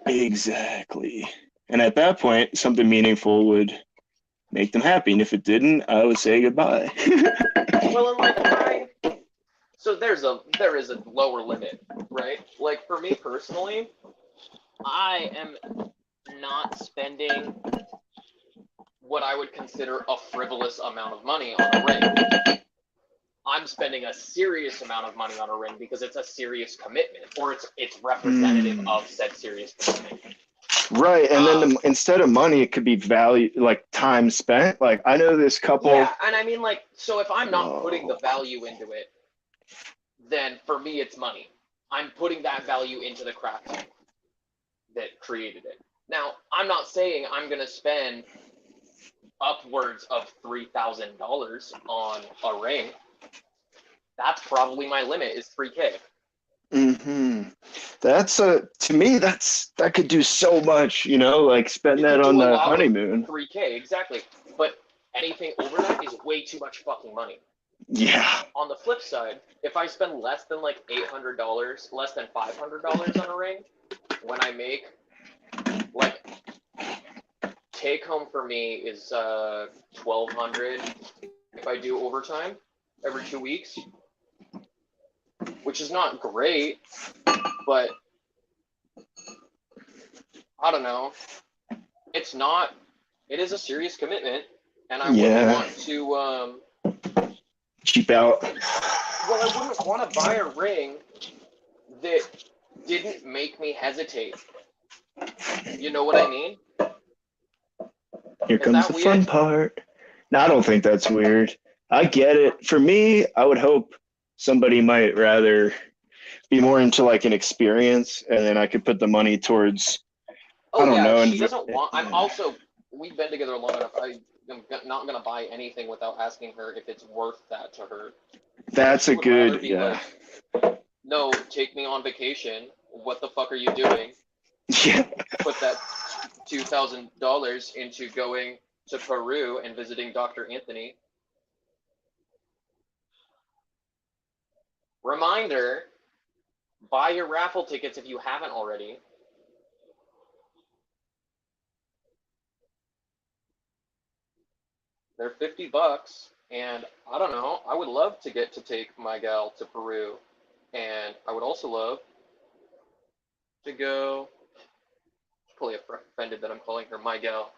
Exactly. And at that point, something meaningful would make them happy. And if it didn't, I would say goodbye. Well, and so there is a lower limit, right? Like for me personally, I am not spending what I would consider a frivolous amount of money on a ring. I'm spending a serious amount of money on a ring because it's a serious commitment, or it's representative of said serious commitment. Right, and then instead of money, it could be value, like time spent. Like I know this couple. Yeah, and I mean, like, so if I'm not putting the value into it, then for me it's money. I'm putting that value into the craft that created it. Now, I'm not saying I'm gonna spend upwards of $3,000 on a ring. That's probably my limit is $3K. That's to me that could do so much, like spend that on the honeymoon. $3K, exactly. But anything over that is way too much fucking money. Yeah. On the flip side, if I spend less than like $800, less than $500 on a ring, when I make like take home for me is $1,200 if I do overtime every 2 weeks, which is not great, but I don't know. It is a serious commitment, and I wouldn't want to cheap out. Well, I wouldn't want to buy a ring that didn't make me hesitate. You know what I mean? Here comes the fun part. No, I don't think that's weird. I get it. For me, I would hope somebody might rather be more into like an experience, and then I could put the money towards. I don't know. She doesn't want. I'm also we've been together long enough. I'm not gonna buy anything without asking her if it's worth that to her. That's She a would rather good, be yeah. like, no, take me on vacation. What the fuck are you doing? Yeah. Put that $2,000 into going to Peru and visiting Dr. Anthony. Reminder, buy your raffle tickets if you haven't already. They're $50, and I don't know. I would love to get to take my gal to Peru, and I would also love to go. She's probably offended that I'm calling her my gal.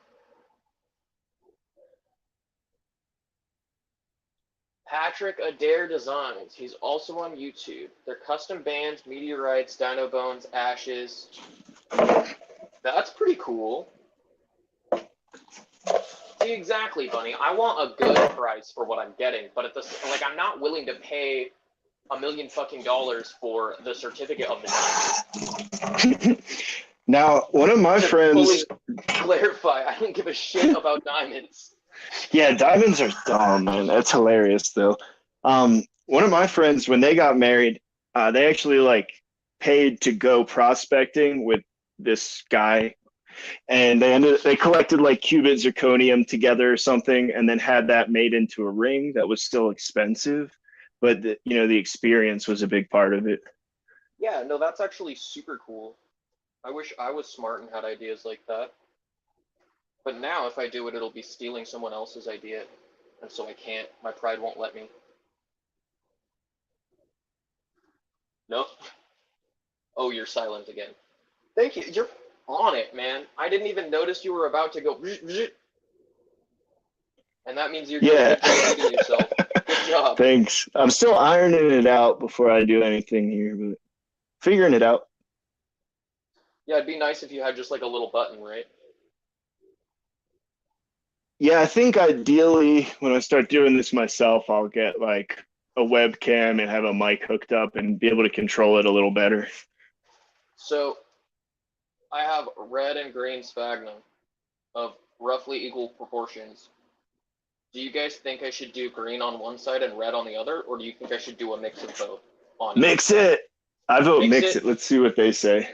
Patrick Adair Designs. He's also on YouTube. They're custom bands, meteorites, dino bones, ashes. That's pretty cool. See, exactly, Bunny. I want a good price for what I'm getting, but I'm not willing to pay $1 million fucking dollars for the certificate of the diamond. Now, one of my To friends. fully clarify, I don't give a shit about diamonds. Yeah, diamonds are dumb, man. That's hilarious, though. One of my friends, when they got married, they actually like paid to go prospecting with this guy, and they collected like cubic zirconium together or something, and then had that made into a ring that was still expensive, but the experience was a big part of it. Yeah, no, that's actually super cool. I wish I was smart and had ideas like that. But now, if I do it, it'll be stealing someone else's idea, and so I can't. My pride won't let me. Nope. Oh, you're silent again. Thank you. You're on it, man. I didn't even notice you were about to go. And that means you're doing a Yeah. good job feeding yourself. Good job. Thanks. I'm still ironing it out before I do anything here, but figuring it out. Yeah, it'd be nice if you had just like a little button, right? Yeah, I think ideally when I start doing this myself, I'll get like a webcam and have a mic hooked up and be able to control it a little better. So I have red and green sphagnum of roughly equal proportions. Do you guys think I should do green on one side and red on the other, or do you think I should do a mix of both on each Mix side? it. I vote Mix mix it. it. Let's see what they say.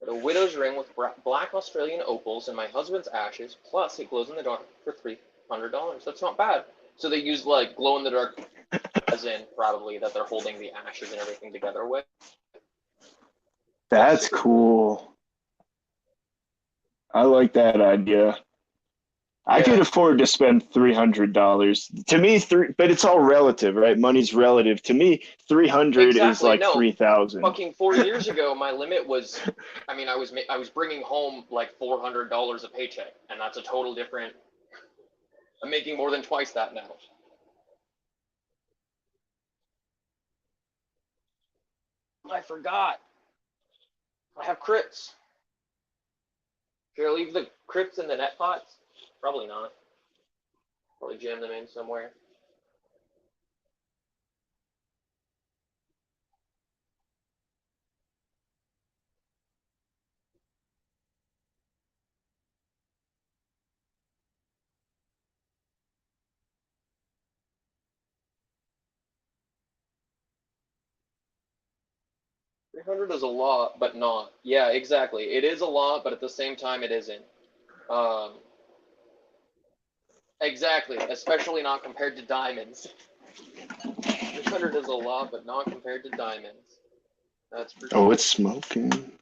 A widow's ring with black Australian opals and my husband's ashes, plus it glows in the dark for $300. That's not bad. So they use like glow in the dark as in probably that they're holding the ashes and everything together with. That's cool. I like that idea. I could Yeah, afford to spend $300. To me, but it's all relative, right? Money's relative. To me, 300 is exactly. like No, 3,000. fucking 4 years ago, my limit was, I mean, I was bringing home like $400 a paycheck, and that's a total different. I'm making more than twice that now. I forgot. I have crypts. Should I leave the crypts in the net pots? Probably not. Probably jam them in somewhere. $300 is a lot, but not. Yeah, exactly. It is a lot, but at the same time, it isn't. Um, exactly. Especially not compared to diamonds. 300 is a lot, but not compared to diamonds. That's for Oh, sure. it's smoking.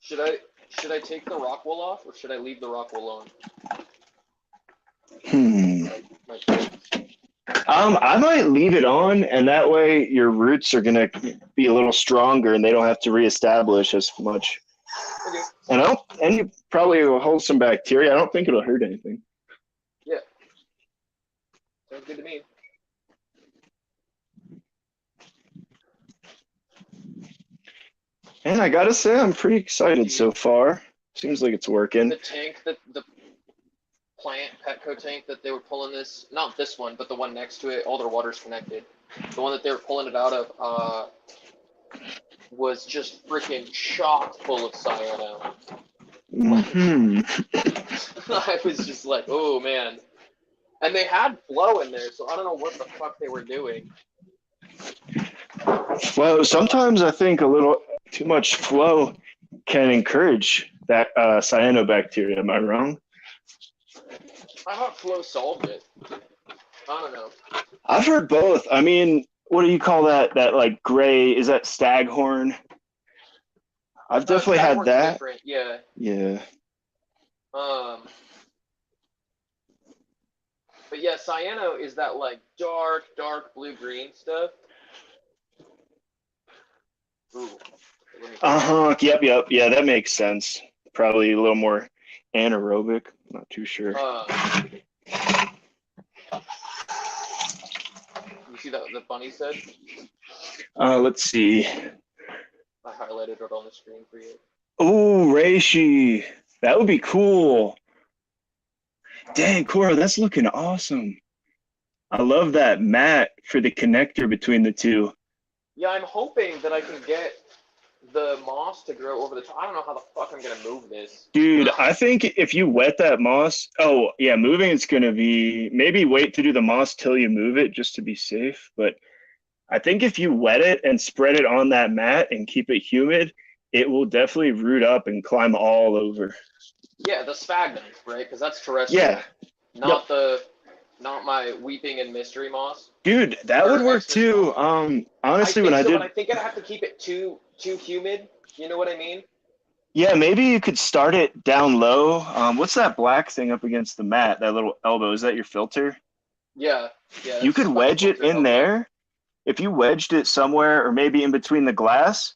Should I take the rock wool off, or should I leave the rock wool on? My crypts. I might leave it on, and that way your roots are gonna be a little stronger, and they don't have to reestablish as much. Okay. And you probably will hold some bacteria. I don't think it'll hurt anything. Yeah. Sounds good to me. And I gotta say, I'm pretty excited so far. Seems like it's working. The tank that the plant Petco tank that they were pulling this, not this one, but the one next to it, all their water's connected. The one that they were pulling it out of was just freaking chock full of cyano. Hmm. I was just like, oh man. And they had flow in there, so I don't know what the fuck they were doing. Well, sometimes I think a little too much flow can encourage that cyanobacteria. Am I wrong? I thought flow solved it. I don't know. I've heard both. I mean, what do you call that? That like gray, is that staghorn? I've definitely had Staghorn's that. different, yeah. Yeah. But yeah, cyano is that like dark blue-green stuff. Ooh. Uh-huh. Yep. Yeah, that makes sense. Probably a little more anaerobic. Not too sure. You see that the bunny said? Let's see. I highlighted it on the screen for you. Oh, reishi. That would be cool. Dang, Cora, that's looking awesome. I love that mat for the connector between the two. Yeah, I'm hoping that I can get the moss to grow over the top. I don't know how the fuck I'm gonna move this. Dude, I think if you wet that moss, oh yeah, moving it's gonna be, maybe wait to do the moss till you move it just to be safe. But I think if you wet it and spread it on that mat and keep it humid, it will definitely root up and climb all over. Yeah, the sphagnum, right? Because that's terrestrial. Yeah. Not not my weeping and mystery moss. Dude, that would work too. Honestly, when I but did, I think I'd have to keep it too humid. You know what I mean? yeah, maybe you could start it down low. What's that black thing up against the mat? That little elbow, is that your filter? Yeah. You That's could just my wedge it filter in elbow. there. If you wedged it somewhere or maybe in between the glass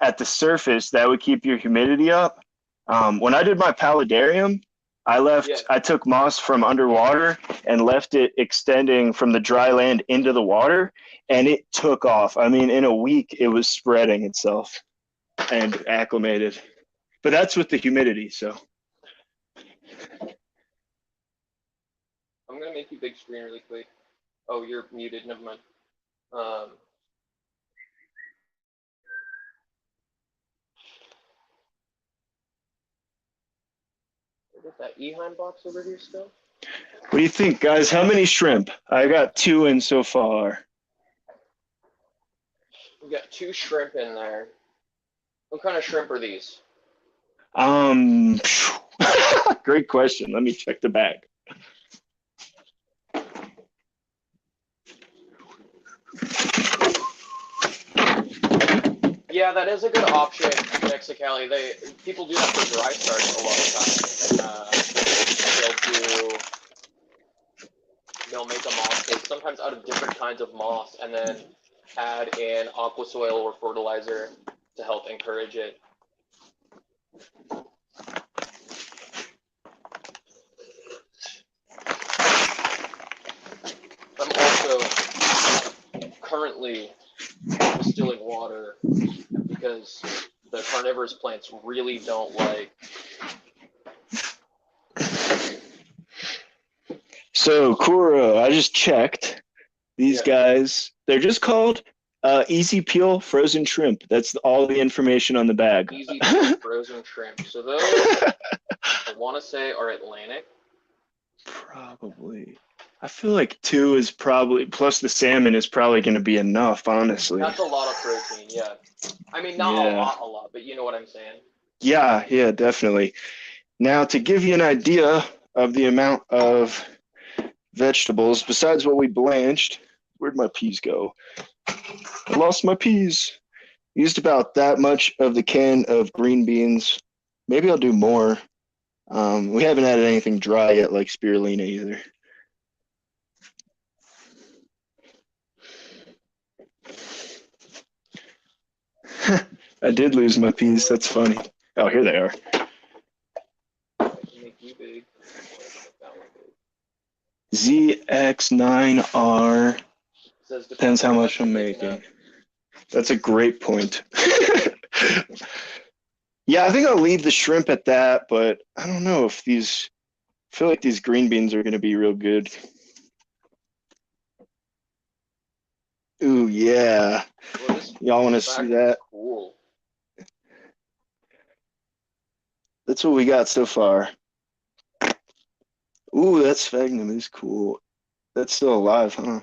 at the surface, that would keep your humidity up. When I did my paludarium, I took moss from underwater and left it extending from the dry land into the water, and it took off. I mean, in a week, it was spreading itself and acclimated. But that's with the humidity, so. I'm gonna make you big screen really quick. Oh, you're muted. Never mind. Get that Eheim box over here still. What do you think, guys? How many shrimp? I got 2 in so far. We got 2 shrimp in there. What kind of shrimp are these? Great question. Let me check the bag. Yeah, that is a good option, Mexicali. People do that for dry starts a lot of times. They'll make a moss cake, sometimes out of different kinds of moss, and then add in aqua soil or fertilizer to help encourage it. I'm also currently distilling water because the carnivorous plants really don't like. So, Kuro, I just checked. These guys, they're just called Easy Peel Frozen Shrimp. That's all the information on the bag. Easy Peel Frozen Shrimp. So those, I want to say, are Atlantic. Probably. I feel like 2 is probably, plus the salmon is probably going to be enough, honestly. That's a lot of protein, yeah. I mean, not a lot, but you know what I'm saying. Yeah, definitely. Now, to give you an idea of the amount of vegetables, besides what we blanched, where'd my peas go? I lost my peas. Used about that much of the can of green beans. Maybe I'll do more. We haven't added anything dry yet, like spirulina either. I did lose my peas. That's funny. Oh, here they are. Make you big. ZX9R. Depends how much I'm making. Enough. That's a great point. Yeah, I think I'll leave the shrimp at that, but I don't know if these, I feel like these green beans are going to be real good. Ooh, yeah. Y'all want to see that? Cool. That's what we got so far. Ooh, that sphagnum is cool. That's still alive, huh?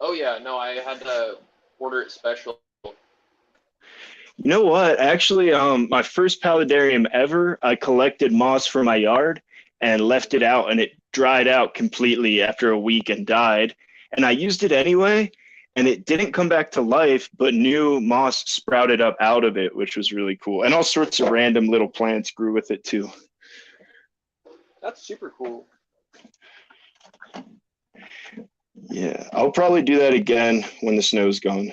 Oh yeah, no, I had to order it special. You know what? Actually, my first paludarium ever, I collected moss from my yard and left it out, and it dried out completely after a week and died. And I used it anyway, and it didn't come back to life, but new moss sprouted up out of it, which was really cool. And all sorts of random little plants grew with it too. That's super cool. Yeah, I'll probably do that again when the snow's gone.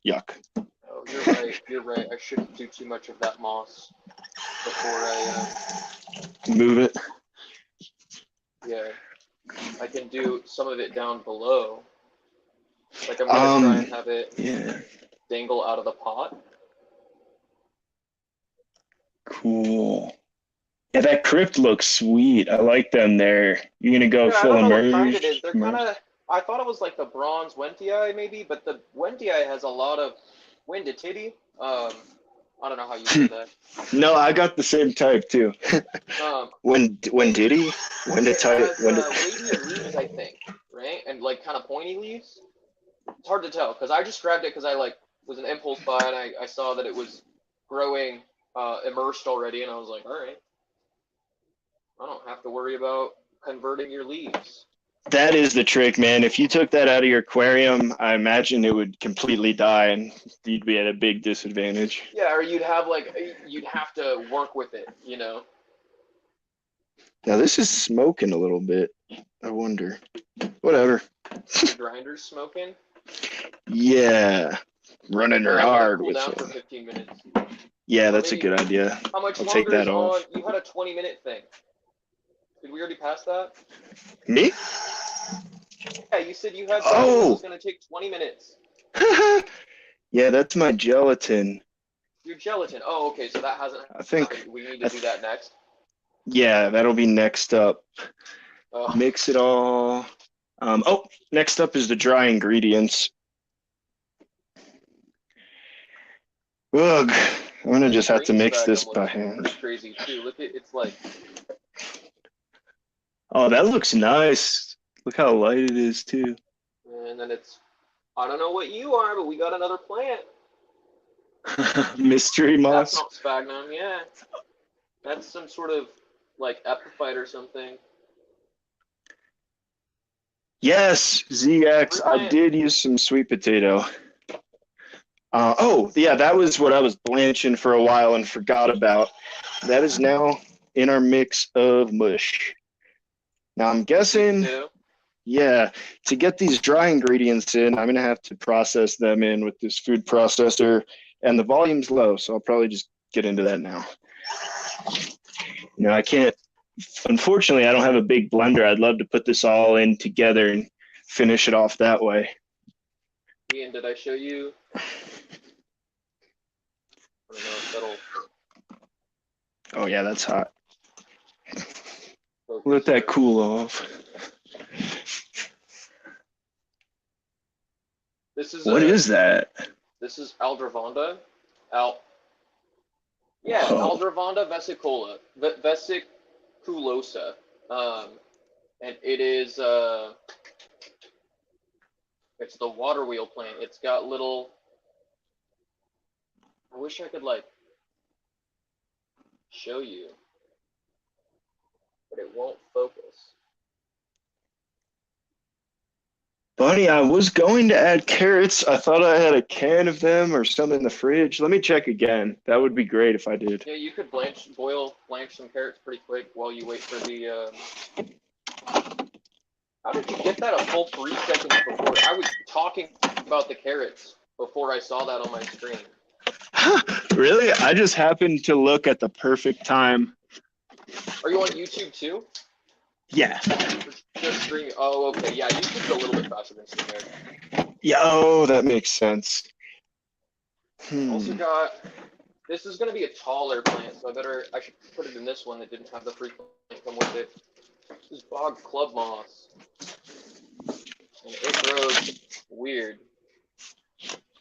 Yuck. Oh, you're right. You're right. I shouldn't do too much of that moss before Move it. yeah, I can do some of it down below. Like I'm gonna try and have it dangle out of the pot. Cool. Yeah, that crypt looks sweet. I like them there. You're gonna go Yeah, I full don't know what kind it immersion? is. They're kind of. I thought it was like the bronze Wentii maybe, but the Wentii has a lot of Wenditity. I don't know how you say that. No, I got the same type too. When did he? When did It type? has radiant leaves, I think, right? And like kind of pointy leaves. It's hard to tell because I just grabbed it because I like was an impulse buy and I saw that it was growing immersed already, and I was like, all right, I don't have to worry about converting your leaves. That is the trick, man. If you took that out of your aquarium, I imagine it would completely die and you'd be at a big disadvantage. Yeah, or you'd have to work with it, you know. Now this is smoking a little bit. I wonder. Whatever. The grinder's smoking. Yeah. Running her hard cool with down some. for 15 minutes. Yeah, that's a good idea. How much I'll longer take that is off. on? You had a 20-minute thing. Did we already pass that? Me? Yeah, you said you had something that was going to take 20 minutes. Yeah, that's my gelatin. Your gelatin. Oh, okay, so that hasn't I think happened. We need to do that next. Yeah, that'll be next up. Oh. Mix it all. Next up is the dry ingredients. Ugh, I'm gonna just have to mix this by hand. Pretty crazy too. Look at it's like. Oh, that looks nice. Look how light it is too. And then it's. I don't know what you are, but we got another plant. Mystery moss. That's not sphagnum, yeah. That's some sort of like epiphyte or something. Yes, ZX. I did use some sweet potato. Yeah, that was what I was blanching for a while and forgot about. That is now in our mix of mush. Now I'm guessing, yeah, to get these dry ingredients in, I'm gonna have to process them in with this food processor, and the volume's low, so I'll probably just get into that now. I can't, unfortunately, I don't have a big blender. I'd love to put this all in together and finish it off that way. Ian, did I show you? I don't know if that'll. Oh yeah, that's hot. Let that cool off. What is that? This is Aldrovanda. Aldrovanda vesiculosa. And it is it's the water wheel plant. It's got little. I wish I could like show you, but it won't focus. Bunny, I was going to add carrots. I thought I had a can of them or some in the fridge. Let me check again. That would be great if I did. Yeah, you could blanch some carrots pretty quick while you wait for the. How did you get that a full 3 seconds before? I was talking about the carrots before I saw that on my screen. Really? I just happened to look at the perfect time. Are you on YouTube too? Yeah. Just streaming. Oh, okay. Yeah, YouTube's a little bit faster than streaming. Yeah. Oh, that makes sense. Also got. This is going to be a taller plant, so I should put it in this one that didn't have the free plant come with it. This is bog club moss. And it grows weird.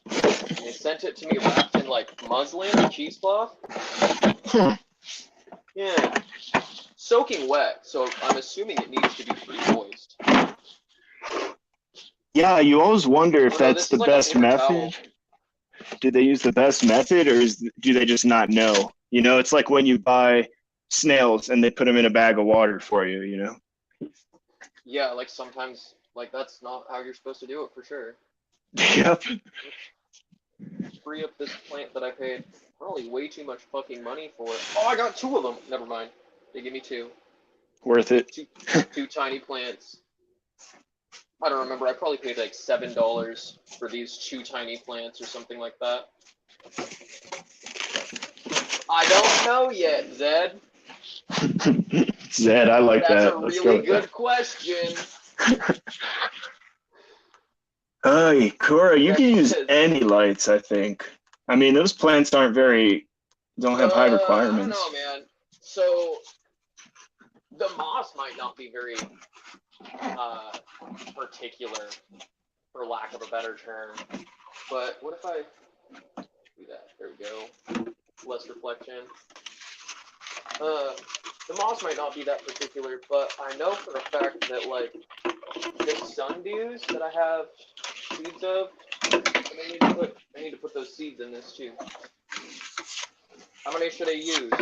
And they sent it to me wrapped in like muslin, cheesecloth. Yeah. Soaking wet, so I'm assuming it needs to be pretty moist. Yeah, you always wonder if Oh no, that's this the is like a best paper towel. method. Do they use the best method, or do they just not know? You know, it's like when you buy snails and they put them in a bag of water for you, you know? Yeah, like sometimes, like that's not how you're supposed to do it for sure. Yep. Let's free up this plant that I paid probably way too much fucking money for. Oh, I got 2 of them. Never mind. They give me 2. Worth it. Two tiny plants. I don't remember. I probably paid like $7 for these 2 tiny plants or something like that. I don't know yet, Zed. Zed, I like That's that. a Let's go really with good question. that. Hey, Cora, you can use any lights, I think. I mean, those plants don't have high I don't know, requirements. man. So the moss might not be very particular, for lack of a better term. But what if I do that? There we go. Less reflection. The moss might not be that particular, but I know for a fact that like the sundews that I have seeds of, I need to put those seeds in this too. How many should I use?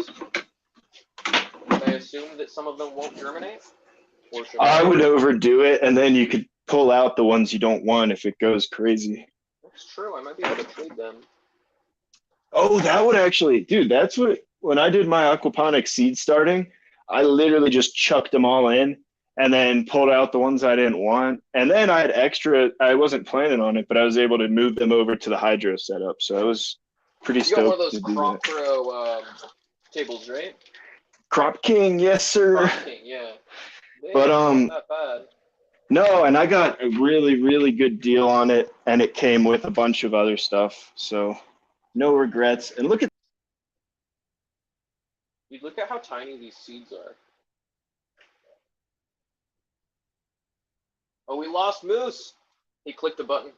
Should I assume that some of them won't germinate? Or should I would overdo it, and then you could pull out the ones you don't want if it goes crazy. That's true. I might be able to trade them. Oh, that would actually, dude, that's what, when I did my aquaponic seed starting, I literally just chucked them all in and then pulled out the ones I didn't want. And then I had extra, I wasn't planning on it, but I was able to move them over to the hydro setup. So I was pretty You got one of stoked those to do Crop that. Pro tables, right? Crop King, yes, sir. Crop King, yeah. But Not that bad. no, and I got a really, really good deal on it, and it came with a bunch of other stuff. So no regrets. And look at Dude, look at how tiny these seeds are. Oh, we lost Moose. He clicked the button.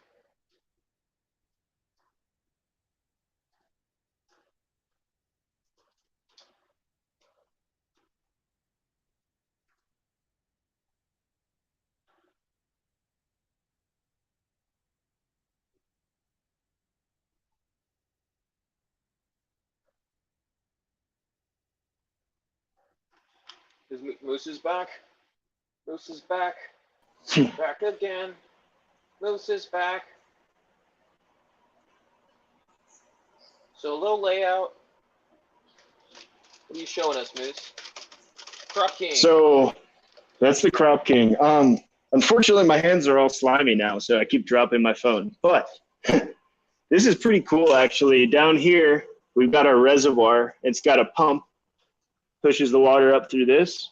Moose is back. Moose is back. Back again. Moose is back. So low layout. What are you showing us, Moose? Crop King. So that's the Crop King. Unfortunately, my hands are all slimy now, so I keep dropping my phone. But this is pretty cool, actually. Down here, we've got our reservoir. It's got a pump, pushes the water up through this,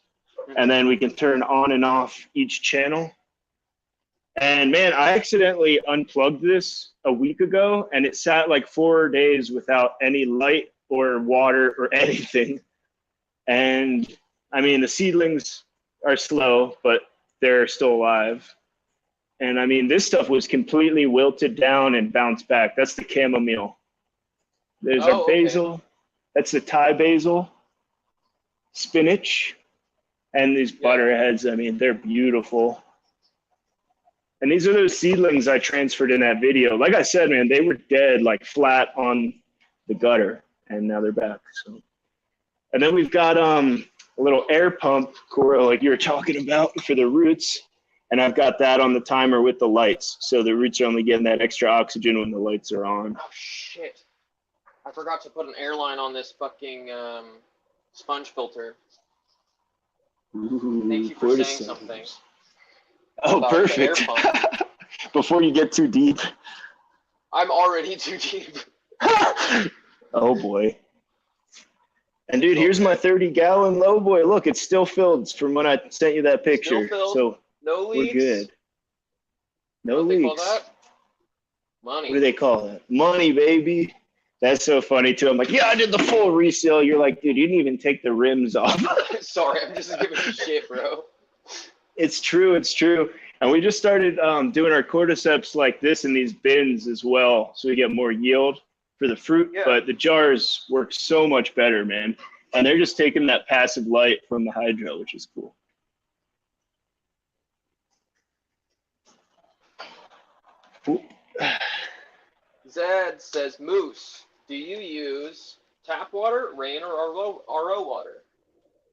and then we can turn on and off each channel. And man, I accidentally unplugged this a week ago, and it sat like 4 days without any light or water or anything. And I mean, the seedlings are slow, but they're still alive. And I mean, this stuff was completely wilted down and bounced back. That's the chamomile. There's our basil. Okay. That's the Thai basil, spinach, and these butterheads. I mean, they're beautiful. And these are those seedlings I transferred in that video. Like I said, man, they were dead, like flat on the gutter, and now they're back. So, and then we've got a little air pump, Cora, like you were talking about, for the roots. And I've got that on the timer with the lights. So the roots are only getting that extra oxygen when the lights are on. Oh, shit. I forgot to put an airline on this fucking sponge filter. Ooh, thank you for saying something. Oh, perfect. Before you get too deep. I'm already too deep. Oh, boy. And, dude, here's my 30-gallon low boy. Look, it's still filled from when I sent you that picture. Still filled. So no leaks. We're good. No leaks. What do they call that? Money. What do they call that? Money, baby. That's so funny, too. I'm like, yeah, I did the full reseal. You're like, dude, you didn't even take the rims off. Sorry, I'm just giving you shit, bro. It's true. It's true. And we just started doing our cordyceps like this in these bins as well, so we get more yield for the fruit. Yeah. But the jars work so much better, man. and they're just taking that passive light from the hydro, which is cool. Ooh. Zed says, Moose, do you use tap water, rain, or RO water?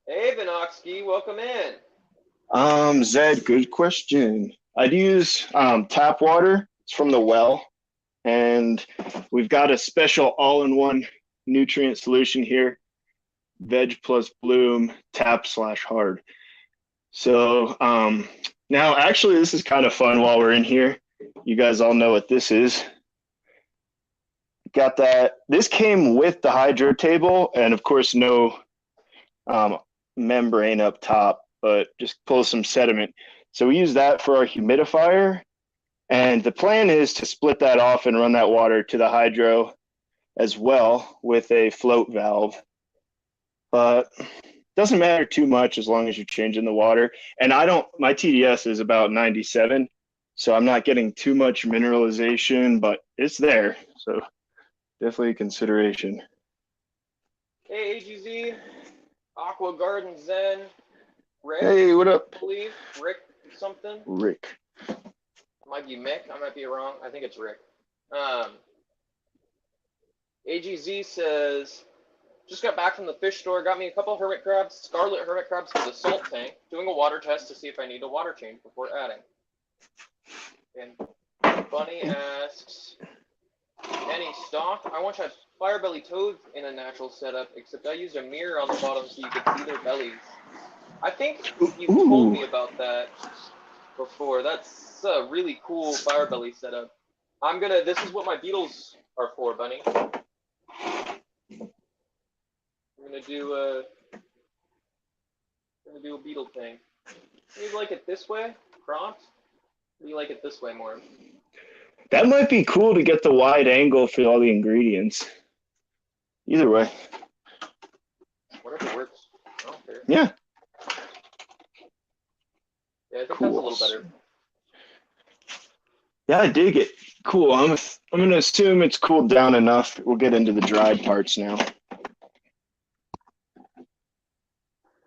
Hey, Vinoxky, welcome in. Zed, good question. I'd use tap water. It's from the well, and we've got a special all-in-one nutrient solution here, Veg plus Bloom tap/hard. So now actually this is kind of fun while we're in here. You guys all know what this is. Got that. This came with the hydro table, and of course no membrane up top, but just pull some sediment. So we use that for our humidifier, and the plan is to split that off and run that water to the hydro as well with a float valve. But doesn't matter too much as long as you're changing the water. And my TDS is about 97, so I'm not getting too much mineralization, but it's there. So definitely a consideration. Hey, AGZ, Aqua Garden Zen, Rick. Hey, what up? I believe Rick something. Rick. Might be Mick. I might be wrong. I think it's Rick. AGZ says, just got back from the fish store. Got me a couple hermit crabs, scarlet hermit crabs for the salt tank. Doing a water test to see if I need a water change before adding. And Bunny asks, any stock? I once had firebelly toads in a natural setup, except I used a mirror on the bottom so you could see their bellies. I think you told me about that before. That's a really cool firebelly setup. This is what my beetles are for, Bunny. I'm gonna do a beetle thing. Do you like it this way, Crocs? Or do you like it this way more? That might be cool to get the wide angle for all the ingredients. Either way. Whatever works. I don't care. Yeah. Yeah, I think Cool. that's a little better. Yeah, I dig it. Cool. I'm gonna assume it's cooled down enough. We'll get into the dried parts now.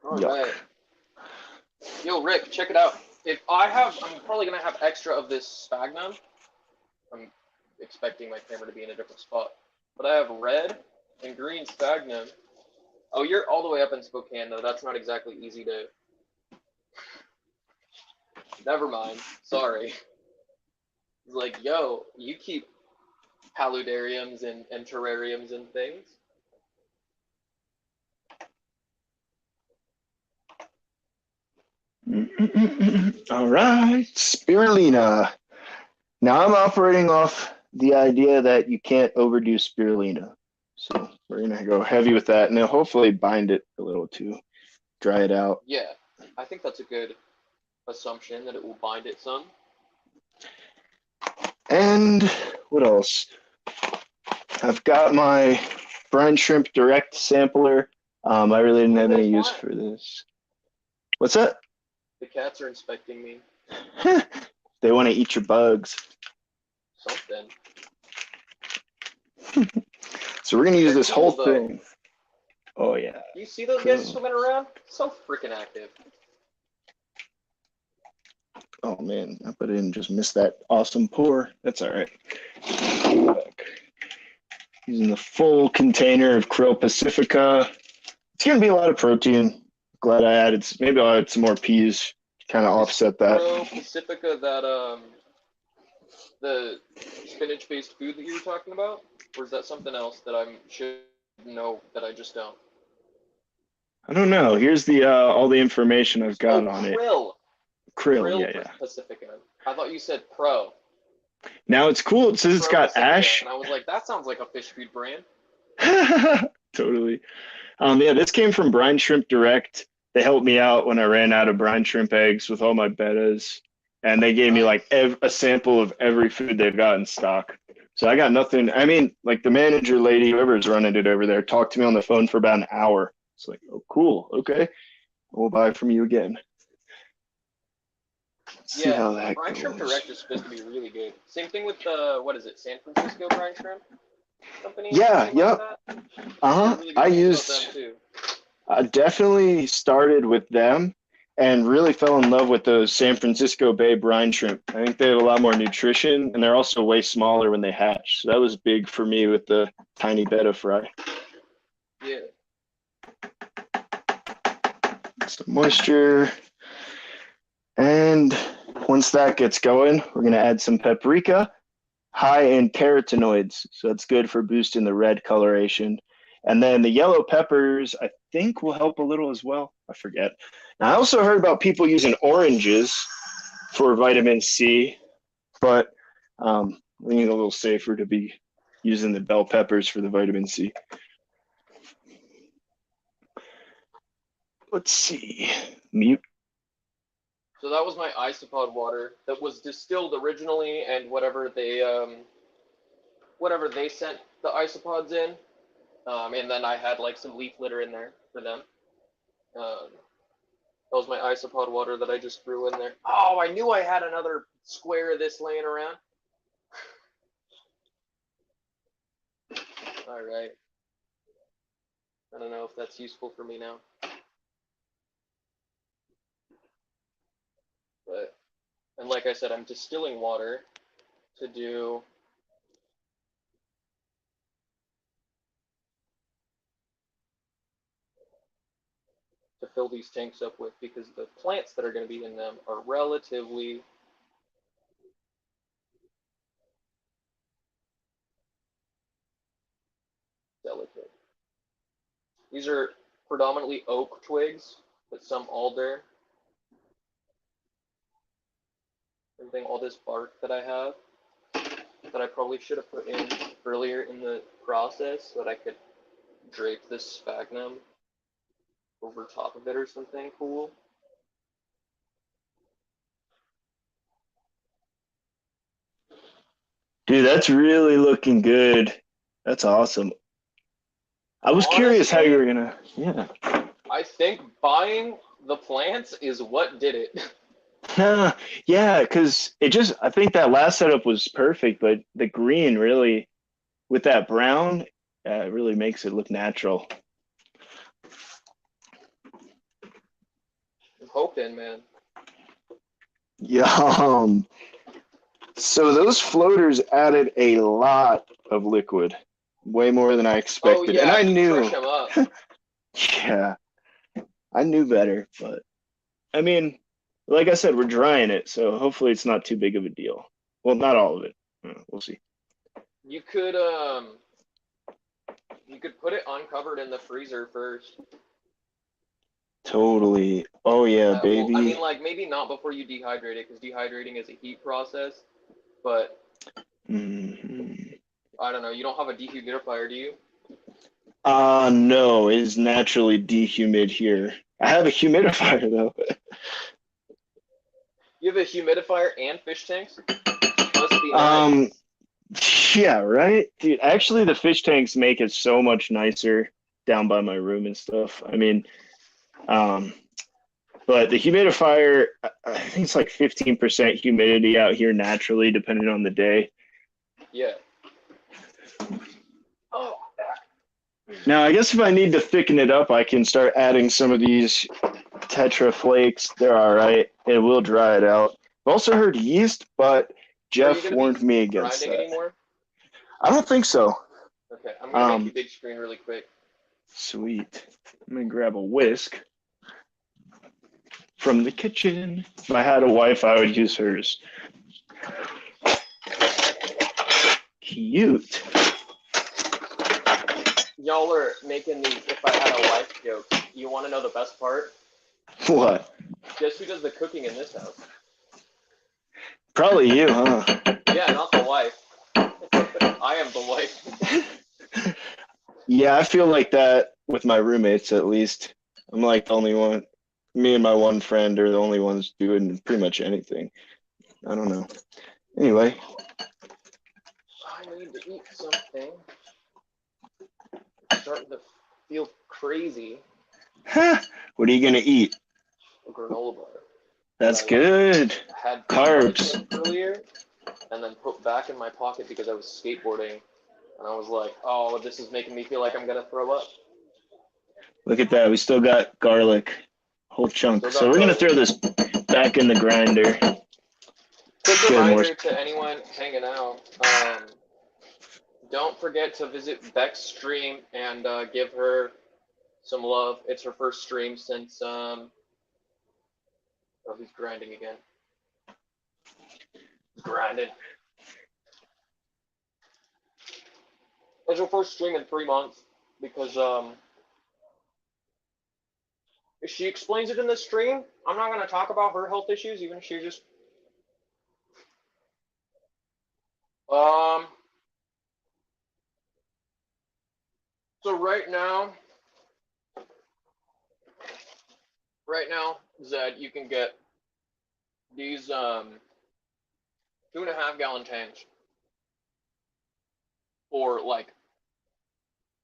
All Yuck. right. Yo, Rick, check it out. I'm probably gonna have extra of this sphagnum. I'm expecting my camera to be in a different spot, but I have red and green sphagnum. Oh, you're all the way up in Spokane, though. That's not exactly easy to. Never mind. Sorry. It's like, yo, you keep paludariums and terrariums and things. All right, spirulina. Now I'm operating off the idea that you can't overdo spirulina. So we're gonna go heavy with that, and then hopefully bind it a little too, dry it out. Yeah, I think that's a good assumption that it will bind it some. And what else? I've got my brine shrimp direct sampler. I really didn't have any use for this. What's that? The cats are inspecting me. They want to eat your bugs. Something. So we're gonna use They're this cool, whole though. thing. Oh yeah. You see those guys swimming around? So freaking active. Oh man, I put in just missed that awesome pour. That's all right. Using the full container of Krill Pacifica. It's gonna be a lot of protein. Glad I added. Maybe I'll add some more peas, kind of offset that. Krill Pacifica, that the spinach-based food that you were talking about, or is that something else that I should know that I just don't? I don't know. Here's the all the information I've got on it. Krill, yeah. Pacifica. I thought you said Pro. Now it's cool. It says it's got Pacifica, ash. and I was like, that sounds like a fish food brand. Totally. Yeah, this came from Brine Shrimp Direct. They helped me out when I ran out of brine shrimp eggs with all my bettas, and they gave me like a sample of every food they've got in stock. So I got nothing. I mean, like the manager lady, whoever's running it over there, talked to me on the phone for about an hour. It's like, oh, cool. Okay, we'll buy from you again. See how that brine goes. shrimp direct is supposed to be really good. Same thing with what is it, San Francisco brine shrimp company? Yeah, yep. Like Uh-huh. really I good used about them too. I definitely started with them and really fell in love with those San Francisco Bay brine shrimp. I think they have a lot more nutrition and they're also way smaller when they hatch. So that was big for me with the tiny betta fry. Yeah. Some moisture. And once that gets going, we're going to add some paprika, high in carotenoids. So that's good for boosting the red coloration. And then the yellow peppers, I think, will help a little as well. I forget. Now, I also heard about people using oranges for vitamin C, but I think it's a little safer to be using the bell peppers for the vitamin C. Let's see. Mute. So that was my isopod water that was distilled originally, and whatever they sent the isopods in, and then I had like some leaf litter in there for them. That was my isopod water that I just threw in there. Oh, I knew I had another square of this laying around. All right. I don't know if that's useful for me now. But, and like I said, I'm distilling water to do to fill these tanks up with, because the plants that are going to be in them are relatively delicate. These are predominantly oak twigs, but some alder. Everything, all this bark that I have, that I probably should have put in earlier in the process so that I could drape this sphagnum over top of it or something cool. Dude, that's really looking good. That's awesome. I was curious how you were gonna, yeah. I think buying the plants is what did it. Yeah, because I think that last setup was perfect, but the green really, with that brown, really makes it look natural. I'm hoping, man. Yeah. So those floaters added a lot of liquid, way more than I expected. Oh, And yeah, I you knew, crush them up. yeah, I knew better, but I mean, like I said, we're drying it, so hopefully it's not too big of a deal. Well, not all of it. We'll see. You could put it uncovered in the freezer first. Totally. Oh yeah, Well, I mean, baby. like, maybe not before you dehydrate it, because dehydrating is a heat process. But Mhm. I don't know. You don't have a dehumidifier, do you? No, it is naturally dehumid here. I have a humidifier though. You have a humidifier and fish tanks? Must be nice. Um, yeah, right? Dude, actually the fish tanks make it so much nicer down by my room and stuff. I mean, um, but the humidifier, I think it's like 15% humidity out here naturally, depending on the day. Yeah. Oh, Now, I guess if I need to thicken it up, I can start adding some of these Tetra flakes. They're all right. It will dry it out. I've also heard yeast, but are you Jeff gonna be warned me against grinding that. anymore? I don't think so. Okay, I'm gonna make you Um, big screen really quick. Sweet. I'm gonna grab a whisk from the kitchen. If I had a wife, I would use hers. Cute. Y'all are making these "if I had a wife" jokes. You want to know the best part? What? Guess who does the cooking in this house? Probably you, huh? Yeah, not the wife. I am the wife. Yeah, I feel like that with my roommates at least. I'm like the only one. Me and my one friend are the only ones doing pretty much anything. I don't know. Anyway, I need to eat something. I'm starting to feel crazy. what are you gonna eat? A granola bar. That's good. I had Carbs. earlier, and then put back in my pocket because I was skateboarding, and I was like, "Oh, this is making me feel like I'm gonna throw up." Look at that. We still got garlic, whole chunk. Still got So we're gonna garlic. throw this back in the grinder. Quick Good, more. reminder to anyone hanging out, don't forget to visit Beck's stream and give her some love. It's her first stream since, oh, he's grinding again. He's grinding. It's her first stream in 3 months because, if she explains it in the stream, I'm not going to talk about her health issues, even if she just, so right now, Zed, you can get these 2.5-gallon tanks for like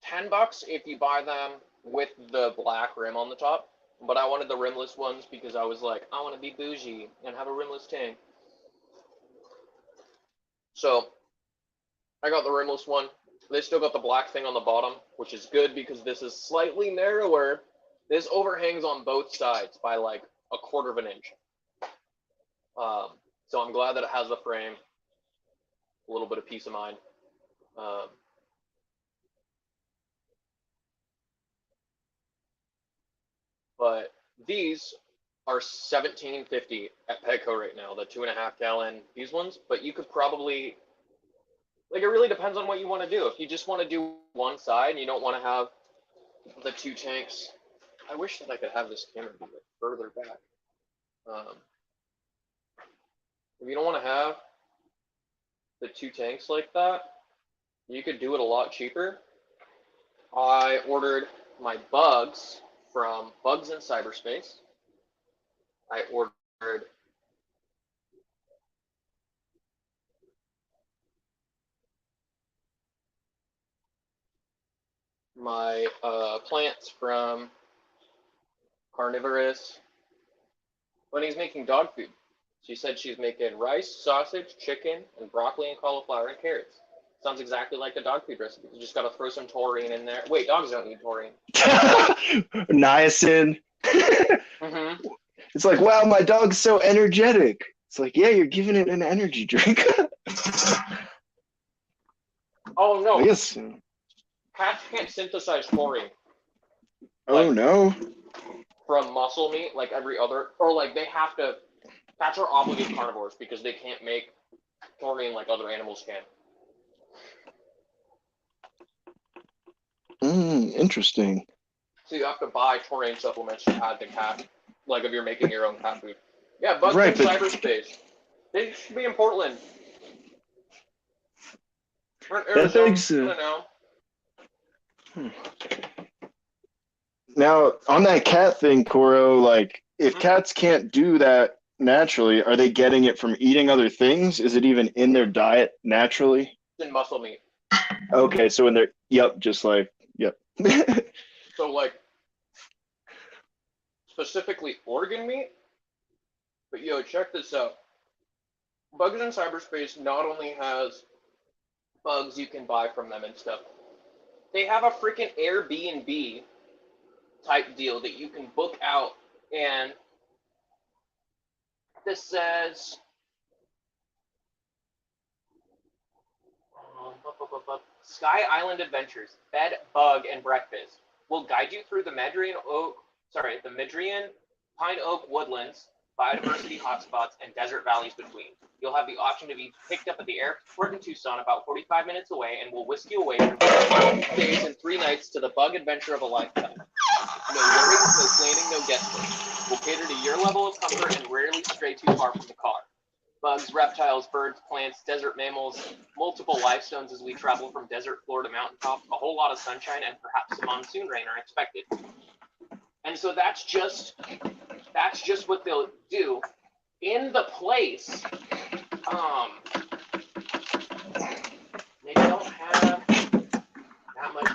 $10 if you buy them with the black rim on the top. But I wanted the rimless ones because I was like, I want to be bougie and have a rimless tank. So I got the rimless one. They still got the black thing on the bottom, which is good because this is slightly narrower. This overhangs on both sides by like 1/4 of an inch. So I'm glad that it has a frame. A little bit of peace of mind. But these are $17.50 at Petco right now, the 2.5-gallon these ones. But you could probably, like, it really depends on what you want to do. If you just want to do one side and you don't want to have the 2 tanks, I wish that I could have this camera be further back. If you don't want to have the 2 tanks like that, you could do it a lot cheaper. I ordered my bugs from Bugs in Cyberspace. I ordered my plants from Carnivorous when he's making dog food. She said she's making rice, sausage, chicken, and broccoli and cauliflower and carrots. Sounds exactly like the dog food recipe. You just gotta throw some taurine in there. Wait, dogs don't need taurine. Niacin. Mm-hmm. It's like, wow, my dog's so energetic. It's like, yeah, you're giving it an energy drink. Oh no, I guess. cats can't synthesize taurine. Oh no. From muscle meat, like every other, or like they have to. Cats are obligated carnivores because they can't make taurine like other animals can. Interesting. So you have to buy taurine supplements to add to cat, like if you're making your own cat food. Yeah, Bugs Right, in but- Cyberspace. They should be in Portland. Or in That Arizona, thing's, I don't know. Now, on that cat thing, Koro, like, if cats can't do that naturally, are they getting it from eating other things? Is it even in their diet naturally? It's in muscle meat. Okay, so when they're, yep, just like, yep. So like, specifically organ meat. But yo, check this out. Bugs in Cyberspace not only has bugs you can buy from them and stuff, they have a freaking Airbnb type deal that you can book out, and this says Sky Island Adventures, Bed, Bug, and Breakfast will guide you through the Medrian Pine Oak woodlands, biodiversity hotspots, and desert valleys between. You'll have the option to be picked up at the airport in Tucson, about 45 minutes away, and we'll whisk you away for 5 days and 3 nights to the bug adventure of a lifetime. No worries, no planning, no guesswork. We'll cater to your level of comfort and rarely stray too far from the car. Bugs, reptiles, birds, plants, desert mammals, multiple life stones as we travel from desert floor to mountaintop, a whole lot of sunshine, and perhaps some monsoon rain are expected. And so that's just what they'll do in the place. They don't have that much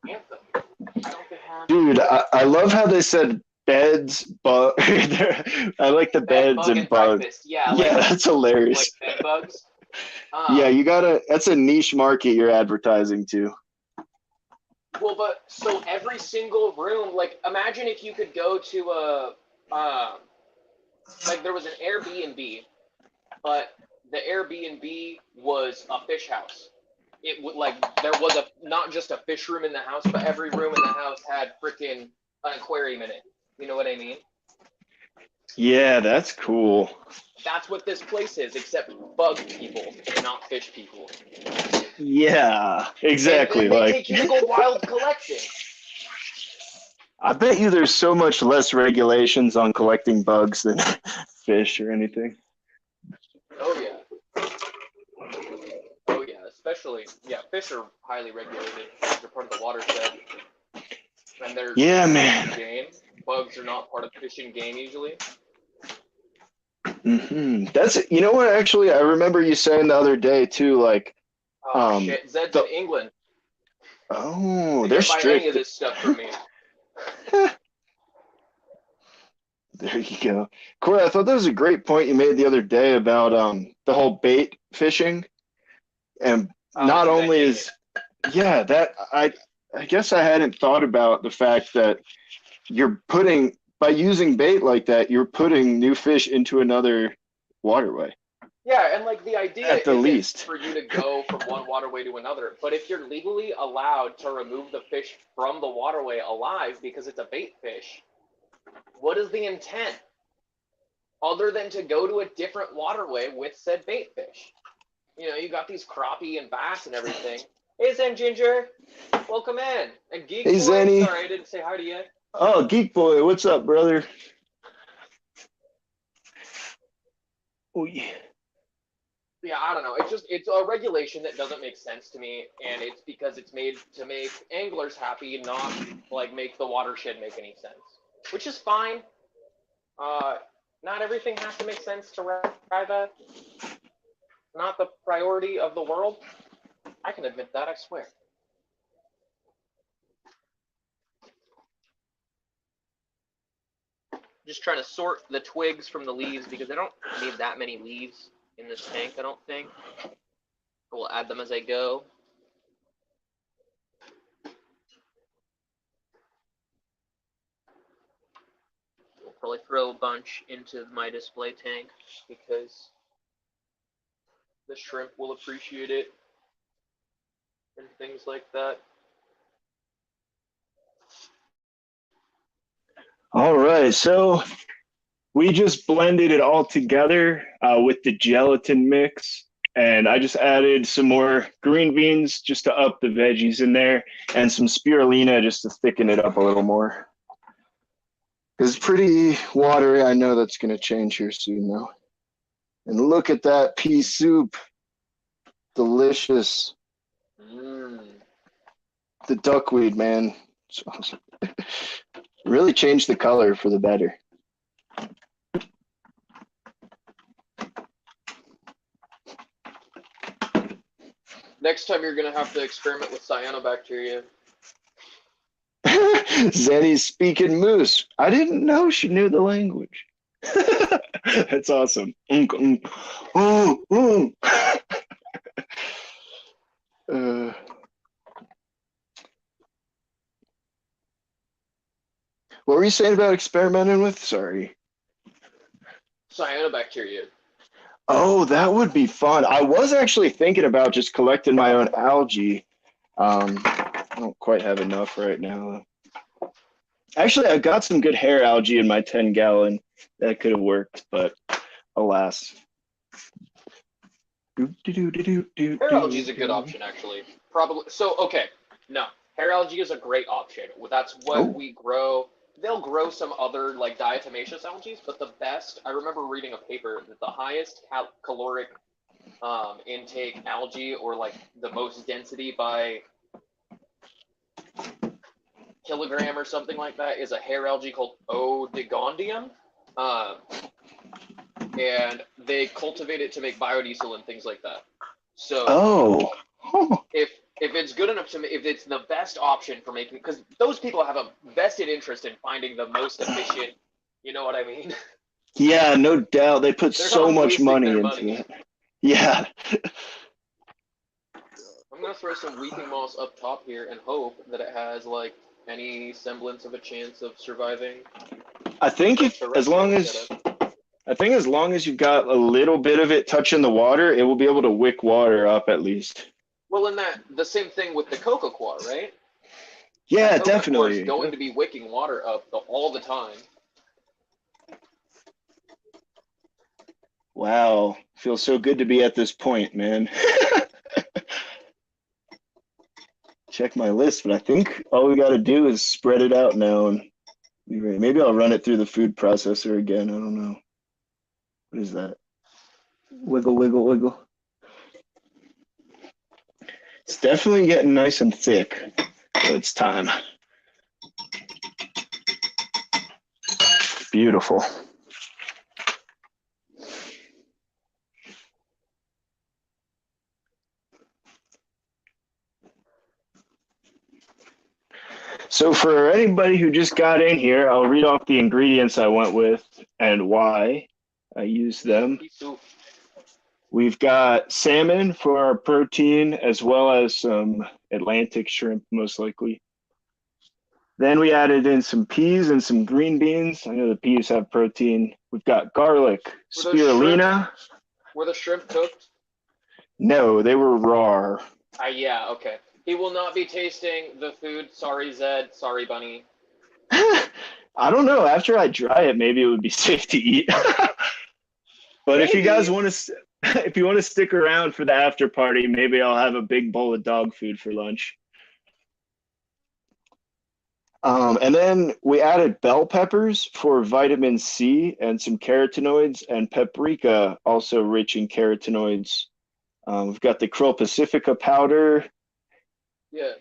anthem. I don't think have. Dude, I love how they said beds, bug. I like the beds and bugs. Breakfast. Yeah, Yeah, that's hilarious. Like bed bugs. Yeah, that's a niche market you're advertising to. Well, but so every single room, like imagine if you could go to like there was an Airbnb, but the Airbnb was a fish house. It would like there was a not just a fish room in the house, but every room in the house had freaking an aquarium in it. You know what I mean? Yeah, that's cool. That's what this place is, except bug people, not fish people. Yeah, exactly. And then they Like, take you to go wild collecting. I bet you there's so much less regulations on collecting bugs than fish or anything. Oh yeah. Oh yeah. Especially fish are highly regulated. They're part of the watershed. And they're Yeah, fish man. and game. Bugs are not part of fish and game usually. That's, you know what, actually, I remember you saying the other day too, like, Oh shit, Zed's in England. Oh, They they're can't buy any of strict. this stuff from me. There you go. Corey, I thought that was a great point you made the other day about the whole bait fishing. And Oh not dude, I only hate is, it. yeah, that I guess I hadn't thought about the fact that you're putting, by using bait like that, you're putting new fish into another waterway Yeah, and like the idea at the isn't least. for you to go from one waterway to another, but if you're legally allowed to remove the fish from the waterway alive because it's a bait fish, what is the intent other than to go to a different waterway with said bait fish? You know, you got these crappie and bass and everything. Hey, Zen Ginger, welcome in. And Geek Hey, Boy, Zenny. sorry I didn't say hi to you. Oh, Geek Boy, what's up, brother? Oh, yeah. Yeah, I don't know. It's a regulation that doesn't make sense to me, and it's because it's made to make anglers happy, not like make the watershed make any sense. Which is fine. Not everything has to make sense to Riva. Not the priority of the world. I can admit that, I swear. Just trying to sort the twigs from the leaves because I don't need that many leaves in this tank, I don't think. We'll add them as I go. We'll probably throw a bunch into my display tank because the shrimp will appreciate it and things like that. All right, so we just blended it all together with the gelatin mix. And I just added some more green beans just to up the veggies in there and some spirulina just to thicken it up a little more. It's pretty watery. I know that's going to change here soon, though. And look at that pea soup. Delicious. The duckweed, man. It's awesome. Really changed the color for the better. Next time you're going to have to experiment with cyanobacteria. Zenny's speaking moose. I didn't know she knew the language. That's awesome. What were you saying about experimenting with? Sorry. Cyanobacteria. Oh, that would be fun. I was actually thinking about just collecting my own algae. I don't quite have enough right now. Actually, I got some good hair algae in my 10-gallon. That could have worked, but alas. Hair algae is a good option, actually. Probably. So, okay. No. Hair algae is a great option. That's what we grow. They'll grow some other, like, diatomaceous algae, but the best, I remember reading a paper that the highest caloric intake algae, or, like, the most density by kilogram or something like that, is a hair algae called Odegondium. And they cultivate it to make biodiesel and things like that. So, if it's good enough to, if it's the best option for making, because those people have a vested interest in finding the most efficient, you know what I mean? Yeah, no doubt. They put so much money into it. Yeah. I'm gonna throw some weeping moss up top here and hope that it has like any semblance of a chance of surviving. I think if as long as you've got a little bit of it touching the water, it will be able to wick water up at least. Well, in that the same thing with the cocoa quar, right? Yeah, Cocoa quar definitely. is going to be wicking water up all the time. Wow, feels so good to be at this point, man. Check my list, but I think all we got to do is spread it out now and be ready. Maybe I'll run it through the food processor again. I don't know. What is that? Wiggle, wiggle, wiggle. It's definitely getting nice and thick. So it's time. Beautiful. So for anybody who just got in here, I'll read off the ingredients I went with and why I used them. We've got salmon for our protein, as well as some Atlantic shrimp, most likely. Then we added in some peas and some green beans. I know the peas have protein. We've got garlic, spirulina. Were the shrimp cooked? No, they were raw. Yeah, okay. He will not be tasting the food. Sorry, Zed. Sorry, Bunny. I don't know. After I dry it, maybe it would be safe to eat. But if you guys want to, if you want to stick around for the after party, maybe I'll have a big bowl of dog food for lunch. And then we added bell peppers for vitamin C and some carotenoids, and paprika, also rich in carotenoids. We've got the Krill Pacifica powder. Yeah.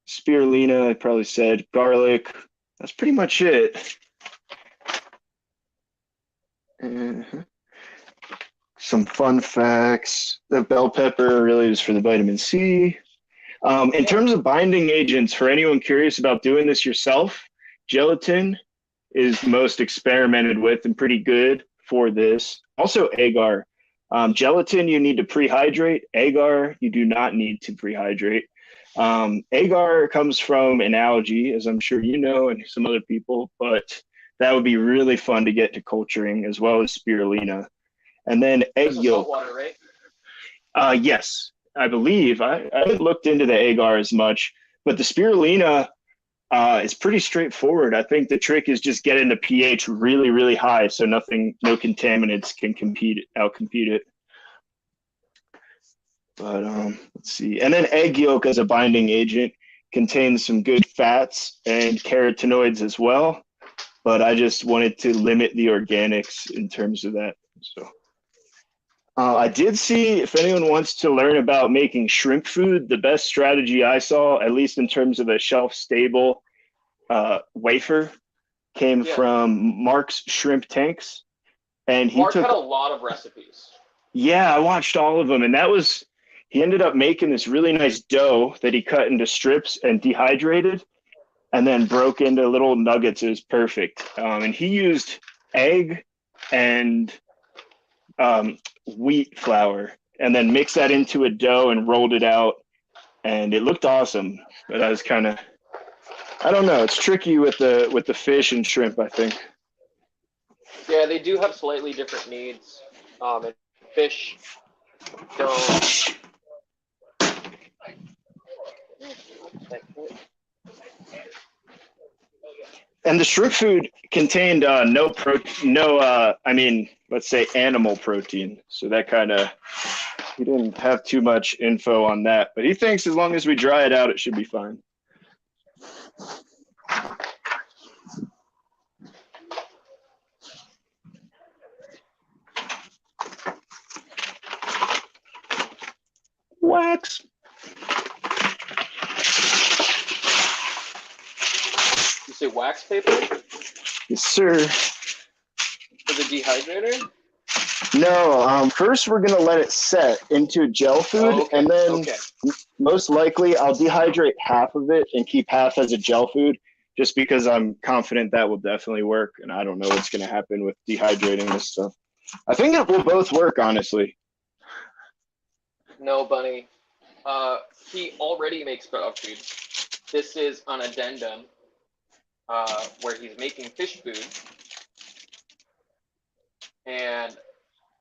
Spirulina, I probably said. Garlic. That's pretty much it. Some fun facts. The bell pepper really is for the vitamin C. In terms of binding agents, for anyone curious about doing this yourself, gelatin is most experimented with and pretty good for this. Also, agar. Gelatin, you need to prehydrate. Agar, you do not need to prehydrate. Agar comes from an algae, as I'm sure you know, and some other people, but that would be really fun to get to culturing, as well as spirulina. And then egg yolk. Saltwater, right? Yes, I believe. I haven't looked into the agar as much, but the spirulina is pretty straightforward. I think the trick is just getting the pH really, really high so no contaminants can outcompete it. But let's see. And then egg yolk as a binding agent contains some good fats and carotenoids as well. But I just wanted to limit the organics in terms of that. So I did see, if anyone wants to learn about making shrimp food, the best strategy I saw, at least in terms of a shelf-stable wafer, came from Mark's Shrimp Tanks. And Mark had a lot of recipes. Yeah, I watched all of them. And he ended up making this really nice dough that he cut into strips and dehydrated and then broke into little nuggets. It was perfect. And he used egg and wheat flour and then mixed that into a dough and rolled it out. And it looked awesome. But I was kind of, I don't know. It's tricky with the fish and shrimp, I think. Yeah, they do have slightly different needs. And fish don't. And the shrimp food contained let's say animal protein. So that kind of, he didn't have too much info on that, but he thinks as long as we dry it out, it should be fine. Wax. You say wax paper? Yes, sir. For the dehydrator? No, first we're going to let it set into gel food, and then most likely I'll dehydrate half of it and keep half as a gel food, just because I'm confident that will definitely work, and I don't know what's going to happen with dehydrating this stuff. I think it will both work, honestly. No, Bunny. already makes dog food. This is an addendum where he's making fish food and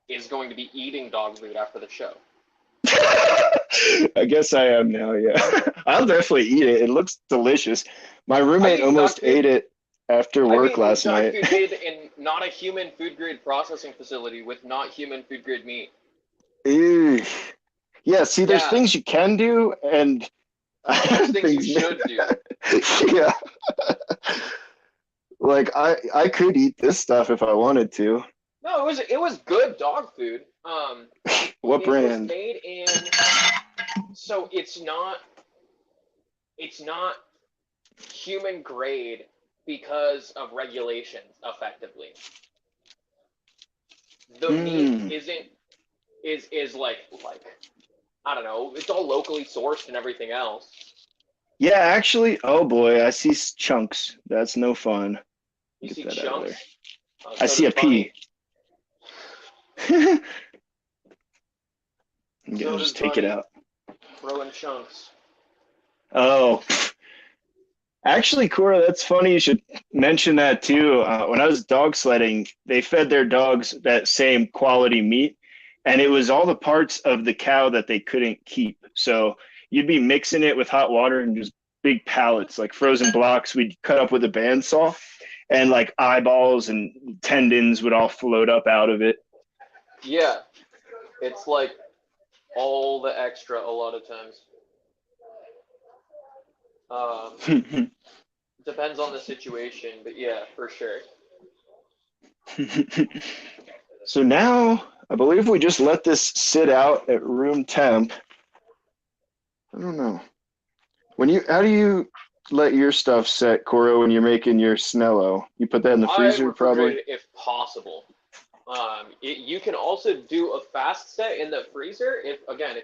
is going to be eating dog food after the show. I guess I am now, yeah. I'll definitely eat it. It looks delicious. My roommate almost ate it after work last night. Dog food made in not a human food grade processing facility with not human food grade meat. Ew. Yeah, see, there's things you can do and there's things you should do. Yeah. Like I could eat this stuff if I wanted to. No, it was good dog food. What brand? It was made in, so it's not human grade because of regulations. Effectively, the meat is like I don't know. It's all locally sourced and everything else. Yeah, actually, oh boy, I see chunks. That's no fun. You see chunks? I see a pea. I'm gonna just take it out. Throwing chunks. Oh, actually, Cora, that's funny. You should mention that too. When I was dog sledding, they fed their dogs that same quality meat, and it was all the parts of the cow that they couldn't keep. So you'd be mixing it with hot water and just big pallets, like frozen blocks, we'd cut up with a bandsaw, and like eyeballs and tendons would all float up out of it. Yeah, it's like all the extra a lot of times. Depends on the situation, but yeah, for sure. So now I believe we just let this sit out at room temp. I don't know. How do you let your stuff set, Cora, when you're making your Snello? You put that in the freezer, probably? If possible. You can also do a fast set in the freezer if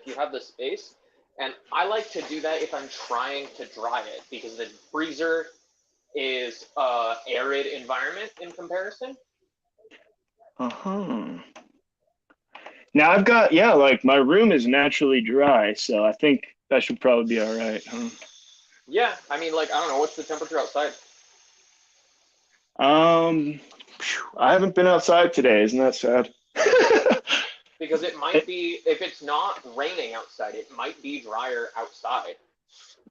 you have the space. And I like to do that if I'm trying to dry it because the freezer is arid environment in comparison. Uh-huh. Now I've got, like my room is naturally dry, so I think that should probably be all right, huh? Yeah, I mean, like, I don't know, what's the temperature outside? I haven't been outside today. Isn't that sad? Because it might be, if it's not raining outside, it might be drier outside.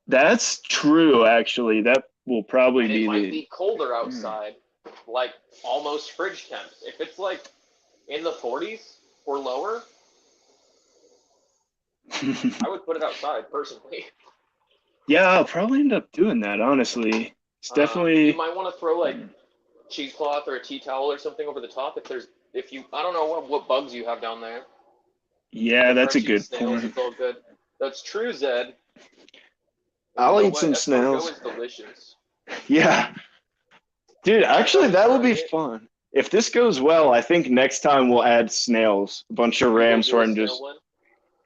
That's true, actually. That will probably and be it might be colder outside, like almost fridge temps. If it's like in the 40s or lower, I would put it outside personally. Yeah, I'll probably end up doing that, honestly. It's definitely... You might want to throw like cheesecloth or a tea towel or something over the top I don't know what bugs you have down there. Yeah, that's a good point. It's all good. That's true, Zed. I'll eat some snails. Is delicious. Yeah. Dude, actually, that would be fun. If this goes well, I think next time we'll add snails. A bunch of ramshorn and just...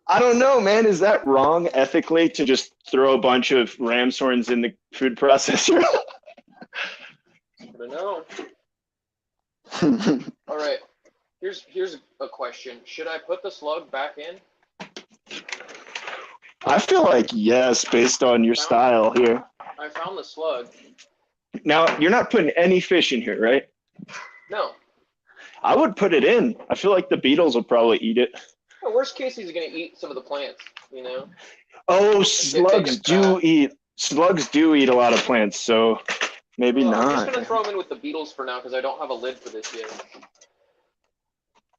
I don't know, man. Is that wrong ethically to just throw a bunch of ramshorns in the food processor? I don't know. All right. Here's a question. Should I put the slug back in? I feel like yes, based on your style here. I found the slug. Now, you're not putting any fish in here, right? No. I would put it in. I feel like the beetles will probably eat it. Well, worst case, he's going to eat some of the plants, you know? Oh, slugs do eat a lot of plants, so maybe not. I'm just going to throw them in with the beetles for now because I don't have a lid for this yet.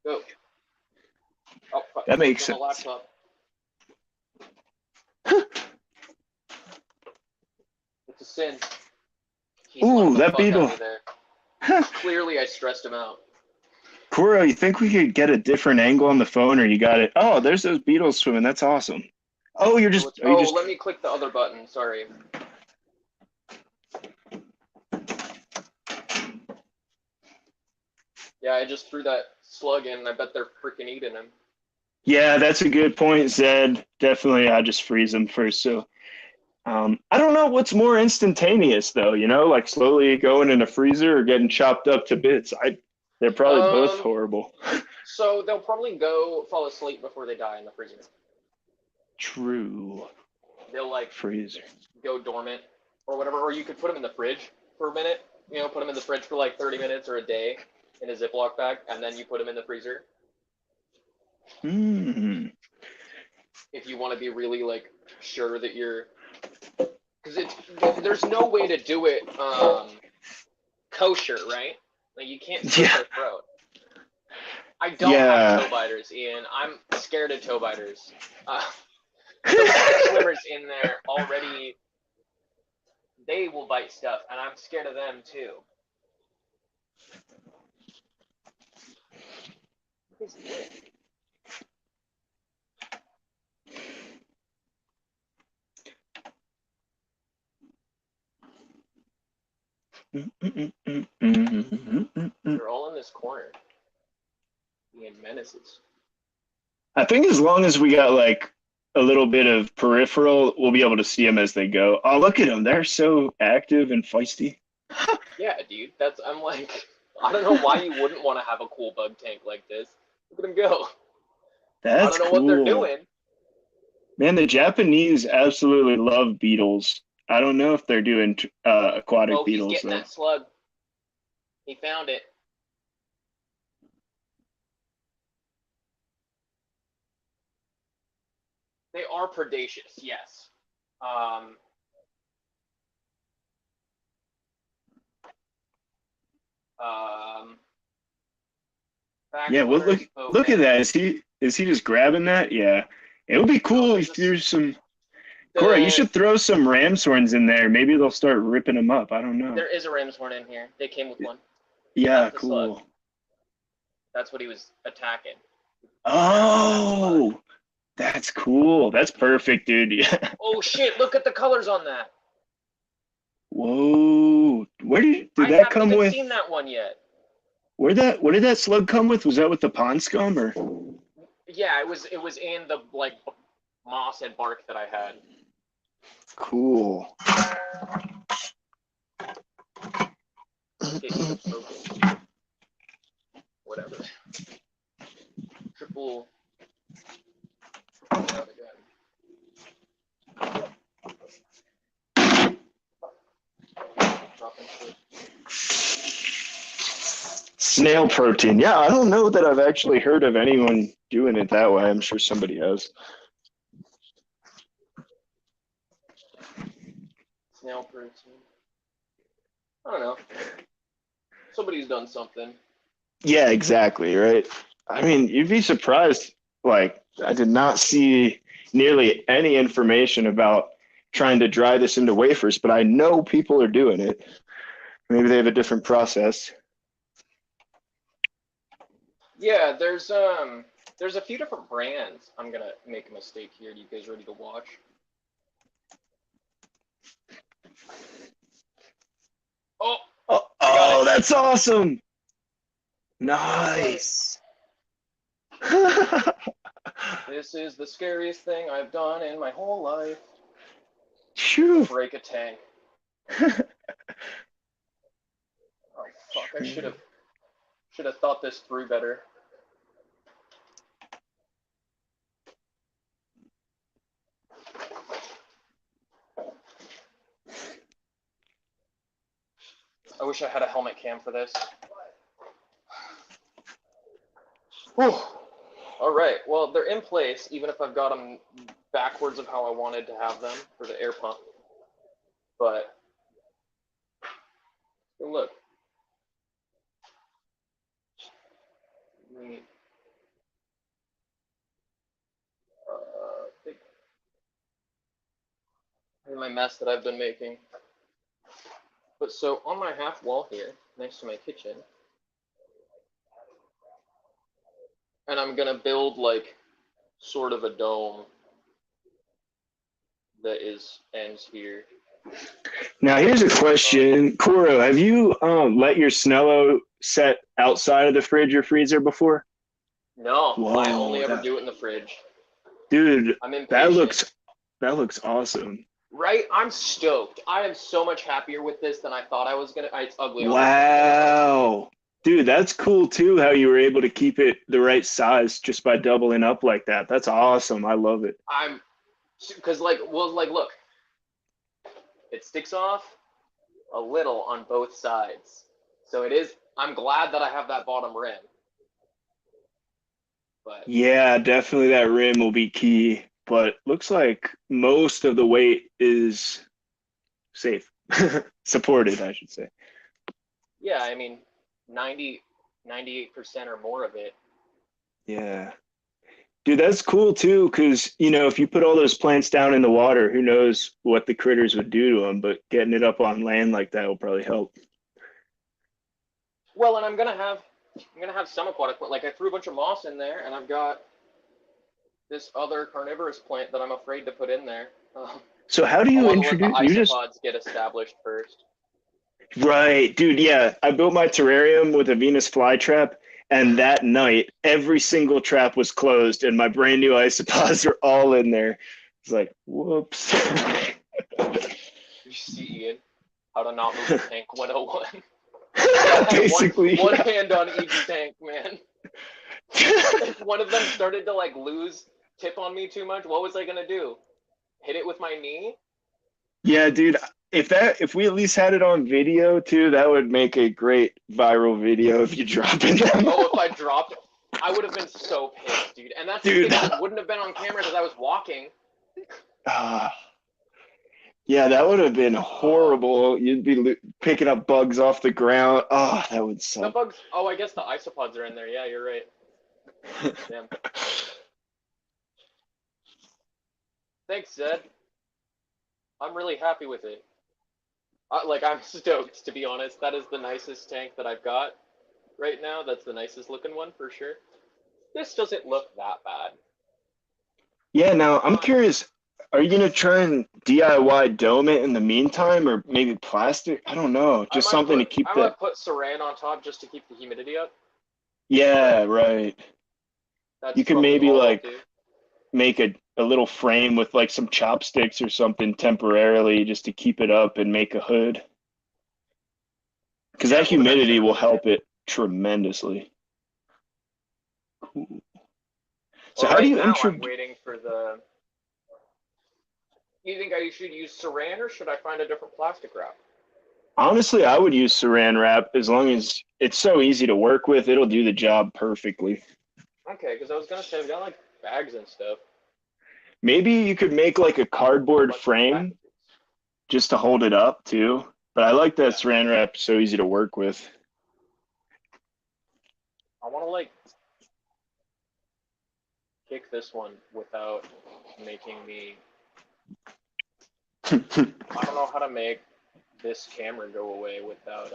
Go. Oh, that makes sense. Laptop. It's a sin. Ooh, that beetle. Clearly, I stressed him out. Cora, you think we could get a different angle on the phone, or you got it? Oh, there's those beetles swimming. That's awesome. Oh, you're just... let me click the other button. Sorry. Yeah, I just threw that slug in, and I bet they're freaking eating him. Yeah, that's a good point, Zed. Definitely, I just freeze them first. So, I don't know what's more instantaneous, though. You know, like slowly going in a freezer or getting chopped up to bits. They're probably both horrible. So they'll probably go fall asleep before they die in the freezer. True. they'll like Freezer. go dormant or whatever. Or you could put them in the fridge for a minute. You know, put them in the fridge for like 30 minutes or a day in a Ziploc bag, and then you put them in the freezer. Mm. If you want to be really like sure that you're, because there's no way to do it kosher, right? Like you can't slit their throat. I don't have toe biters, Ian. I'm scared of toe biters. The swimmers in there already, they will bite stuff, and I'm scared of them too. What is this? They're all in this corner. Being menaces. I think as long as we got like a little bit of peripheral, we'll be able to see them as they go. Oh, look at them. They're so active and feisty. Yeah, dude. I'm like, I don't know why you wouldn't want to have a cool bug tank like this. Look at them go. That's I don't know cool. what they're doing. Man, the Japanese absolutely love beetles. I don't know if they're doing aquatic beetles. He's getting that slug. He found it. They are predaceous, yes. Yeah, well, look at that. Is he just grabbing that? Yeah. It would be cool if there's some. Cora, you should throw some ram's horns in there. Maybe they'll start ripping them up. I don't know. There is a ram's horn in here. They came with one. Yeah, cool. Slug. That's what he was attacking. Oh, that's cool. That's perfect, dude. Yeah. Oh shit! Look at the colors on that. Whoa! Where did that come with? I haven't seen that one yet. What did that slug come with? Was that with the pond scum or? Yeah, it was in the like moss and bark that I had. Cool. Whatever. Triple. Snail protein. Yeah, I don't know that I've actually heard of anyone doing it that way. I'm sure somebody has. Snail protein. I don't know. Somebody's done something. Yeah, exactly, right? I mean, you'd be surprised. Like, I did not see nearly any information about trying to dry this into wafers, but I know people are doing it. Maybe they have a different process. Yeah, there's a few different brands. I'm gonna make a mistake here. Are you guys ready to watch? Oh, that's awesome! Nice. This is the scariest thing I've done in my whole life. Shoo. Break a tank. Oh fuck! I should have thought this through better. I wish I had a helmet cam for this. Whew. All right. Well, they're in place, even if I've got them backwards of how I wanted to have them for the air pump. But look. Here's my mess that I've been making. But so on my half wall here, next to my kitchen, and I'm gonna build like sort of a dome that ends here. Now here's a question, Koro. Have you let your Snello set outside of the fridge or freezer before? No, whoa, I only ever do it in the fridge. Dude, that looks awesome. Right? I'm stoked. I am so much happier with this than I thought I was gonna. It's ugly. Wow. Dude, that's cool too, how you were able to keep it the right size just by doubling up like that. That's awesome. I love it. Because like, well, like, look, it sticks off a little on both sides. So it is. I'm glad that I have that bottom rim. But Yeah, definitely that rim will be key. But looks like most of the weight is safe. Supported, I should say. yeah, I mean, 98% or more of it. Yeah. Dude, that's cool too, because if you put all those plants down in the water, who knows what the critters would do to them, but getting it up on land like that will probably help. Well, and I'm gonna have some aquatic. Like I threw a bunch of moss in there, and I've got this other carnivorous plant that I'm afraid to put in there. So how do I you want to let the introduce you just isopods get established first. right, dude, yeah. I built my terrarium with a Venus flytrap, and that night every single trap was closed and my brand new isopods are all in there. It's like, whoops. You see, Ian, how to not move a tank 101. Basically, one yeah. hand on each tank, man. If one of them started to like lose tip on me too much, what was I gonna do? Hit it with my knee? Yeah, dude. If we at least had it on video too, that would make a great viral video if you drop it. Oh, if I dropped it, I would have been so pissed, dude. And that's Dude. the thing, it wouldn't have been on camera because I was walking. Yeah, that would have been horrible. You'd be picking up bugs off the ground. Oh, that would The suck. bugs. Oh, I guess the isopods are in there. Yeah, you're right. Damn. Thanks, Zed. I'm really happy with it. I'm stoked, to be honest. That is the nicest tank that I've got right now. That's the nicest looking one for sure. This doesn't look that bad. Yeah, now I'm curious, are you gonna try and DIY dome it in the meantime, or maybe plastic? I don't know, just something to keep I that. might put saran on top just to keep the humidity up. Yeah, right. That's You could probably maybe all I'll like do. make a little frame with like some chopsticks or something temporarily just to keep it up and make a hood. Because Yeah, that what humidity will eventually. help it tremendously. Cool. So Well, how do right you now I'm introduce? waiting for the. You think I should use saran or should I find a different plastic wrap? Honestly, I would use saran wrap as long as it's so easy to work with. It'll do the job perfectly. Okay, because I was gonna say I've got like bags and stuff. Maybe you could make like a A cardboard bunch of frame packages. just to hold it up too. But I like that Yeah. saran wrap, so easy to work with. I want to like kick this one without making me. I don't know how to make this camera go away without.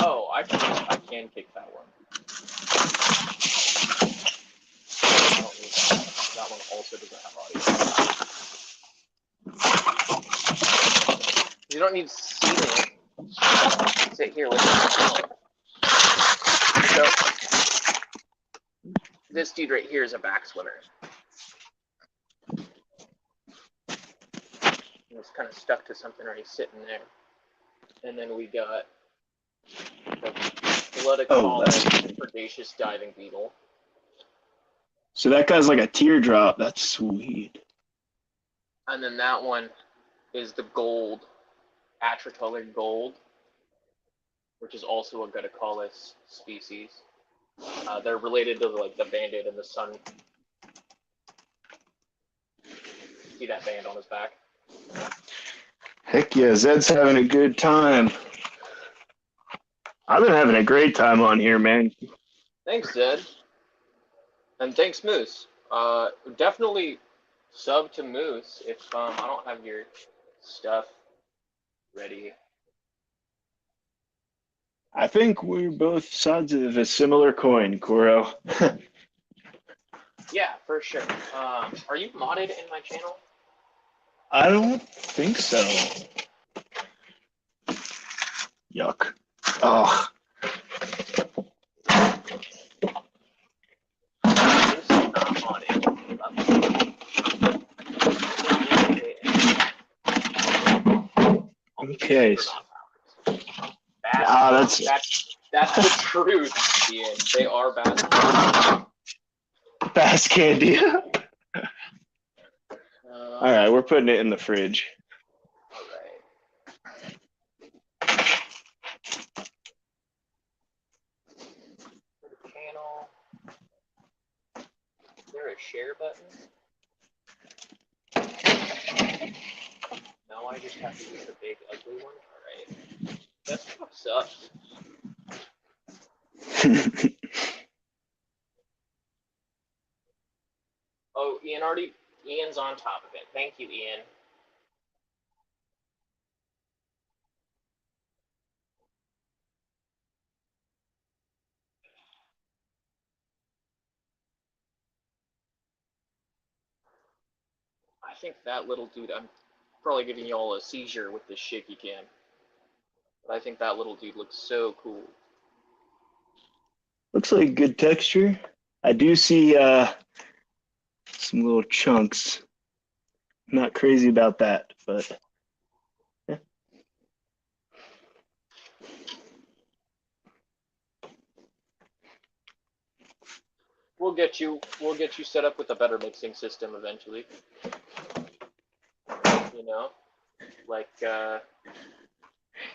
Oh, I can kick that one. I don't need that one. That one also doesn't have audio. You don't need seating. Sit here with me. So this dude right here is a back swimmer. It's kind of stuck to something already sitting there. And then we got the predaceous diving beetle. So that guy's like a teardrop. That's sweet. And then that one is the gold, atricolored gold, which is also a Guttacalis species. They're related to like the bandit and the sun. See that band on his back? Heck yeah, Zed's having a good time. I've been having a great time on here, man. Thanks, Zed. And thanks, Moose. Definitely sub to Moose if I don't have your stuff ready. I think we're both sides of a similar coin, Koro. Yeah, for sure. Are you modded in my channel? I don't think so. Yuck. Oh. Not modded. Okay. That's the truth, Ian. They are bad. Bass candy. All right, we're putting it in the fridge. All right. For the channel, is there a share button? No, I just have to use the big ugly one. All right. That stuff sucks. Oh, Ian's on top of it. Thank you, Ian. I think that little dude, I'm probably giving y'all a seizure with this shaky cam. But I think that little dude looks so cool. Looks like good texture. I do see some little chunks. Not crazy about that, but yeah. We'll get you set up with a better mixing system eventually. You know? Like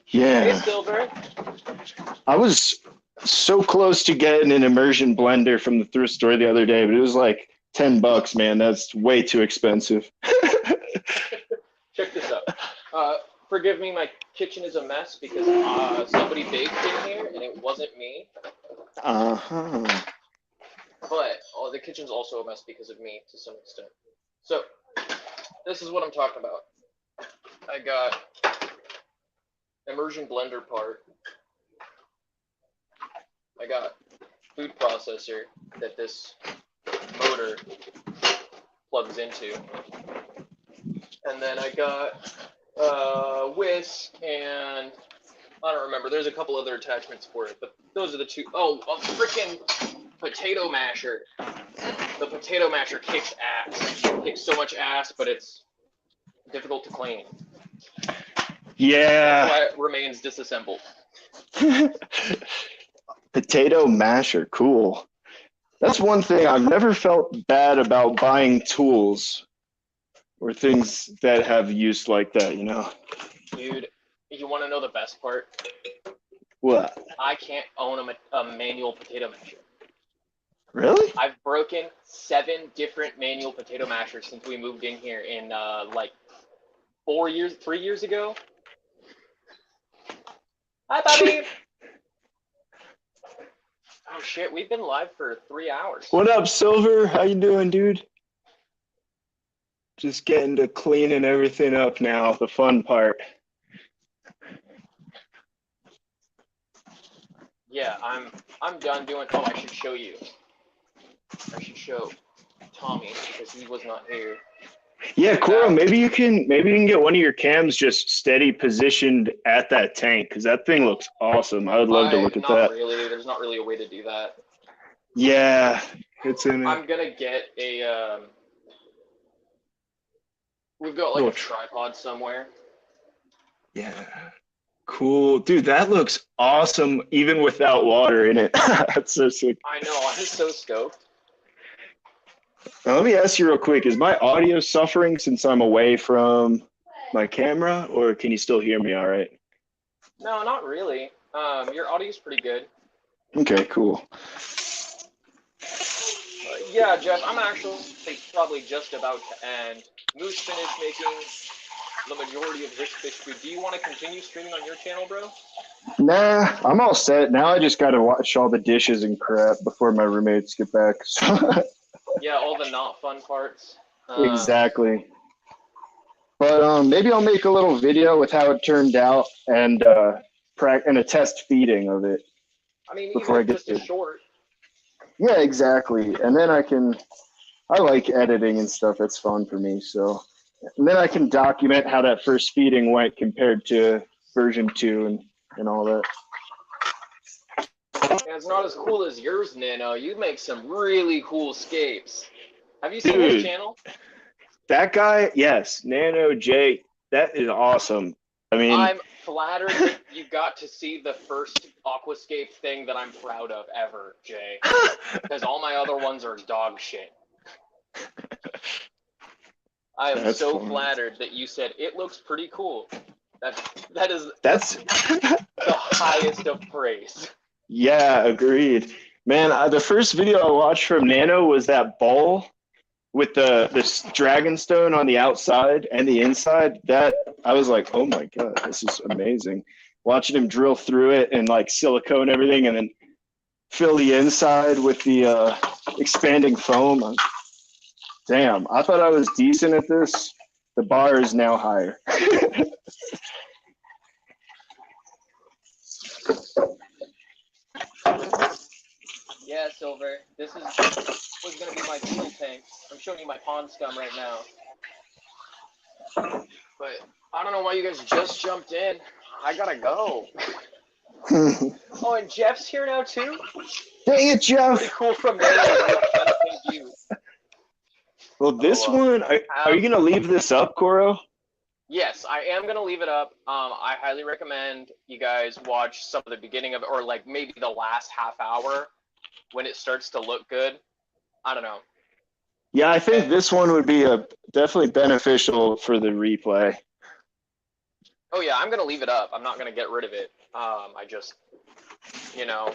Yeah. Hey Silver. I was so close to getting an immersion blender from the thrift store the other day, but it was like $10, man. That's way too expensive. Check this out. Forgive me, my kitchen is a mess because somebody baked in here and it wasn't me. Uh-huh. But the kitchen's also a mess because of me to some extent. So, this is what I'm talking about. I got immersion blender part. I got food processor that this motor plugs into. And then I got whisk and I don't remember. There's a couple other attachments for it, but those are the two. Oh, a freaking potato masher. The potato masher kicks ass. It kicks so much ass, but it's difficult to clean. Yeah. That's why it remains disassembled. Potato masher, cool. That's one thing I've never felt bad about buying tools or things that have use like that, you know? Dude, you want to know the best part? What? I can't own a manual potato masher. Really? I've broken 7 different manual potato mashers since we moved in here in like 3 years ago. Hi, Bobby. Oh shit, we've been live for 3 hours. What up, Silver? How you doing, dude? Just getting to cleaning everything up now, the fun part. Yeah, I'm done doing. Oh, I should show you. I should show Tommy because he was not here. Yeah, Coro, maybe you can get one of your cams just steady positioned at that tank because that thing looks awesome. I would love to look at that. Not really. There's not really a way to do that. Yeah, it's in it. I'm gonna get a. We've got like a tripod somewhere. Yeah. Cool. Dude, that looks awesome even without water in it. That's so sick. I know. I'm so stoked. Now, let me ask you real quick. Is my audio suffering since I'm away from my camera, or can you still hear me all right? No, not really. Your audio's pretty good. Okay, cool. Yeah, Jeff, I'm actually probably just about to end. Moose finished making the majority of his fish food. Do you want to continue streaming on your channel, bro? Nah, I'm all set. Now I just got to wash all the dishes and crap before my roommates get back. Yeah, all the not fun parts. Exactly. But maybe I'll make a little video with how it turned out and a test feeding of it. I mean, before even just a short. Yeah, exactly. And then I like editing and stuff. It's fun for me. So, and then I can document how that first feeding went compared to version 2 and all that. Yeah, it's not as cool as yours, Nano. You make some really cool scapes. Have you seen his channel? That guy, yes, Nano J. That is awesome. I mean, I'm flattered that you got to see the first aquascape thing that I'm proud of ever, Jay. Because all my other ones are dog shit. I am That's so fun. flattered that you said it looks pretty cool. That is That's the highest of praise. yeah, agreed. Man, the first video I watched from Nano was that bowl with the this dragon stone on the outside and the inside. That I was like, oh my god, this is amazing. Watching him drill through it and like silicone everything, and then fill the inside with the expanding foam. Damn, I thought I was decent at this. The bar is now higher. Yeah, Silver. This was gonna be my fuel tank. I'm showing you my pond scum right now. But I don't know why you guys just jumped in. I gotta go. Oh, and Jeff's here now too? Dang it, Jeff. Pretty cool from there. Thank you. Well, this one, are you going to leave this up, Koro? Yes, I am going to leave it up. I highly recommend you guys watch some of the beginning of it, or like maybe the last half hour when it starts to look good. I don't know. Yeah, I think this one would be definitely beneficial for the replay. Oh yeah, I'm going to leave it up. I'm not going to get rid of it. I just, you know,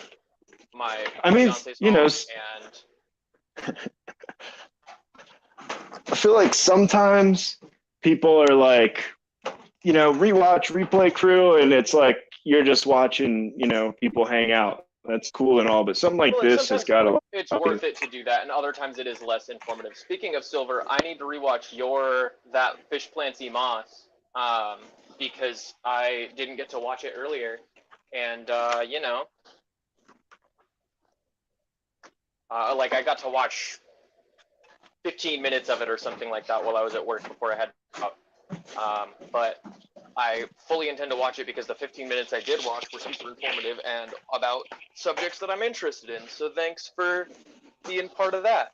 my fiance's you home know, and I feel like sometimes people are like, you know, rewatch replay crew, and it's like you're just watching, you know, people hang out. That's cool and all, but something like this has got to. It's worth it to do that, and other times it is less informative. Speaking of Silver, I need to rewatch that Fish Plants Moss because I didn't get to watch it earlier, and you know, like I got to watch 15 minutes of it or something like that while I was at work before I had but I fully intend to watch it because the 15 minutes I did watch were super informative and about subjects that I'm interested in. So thanks for being part of that.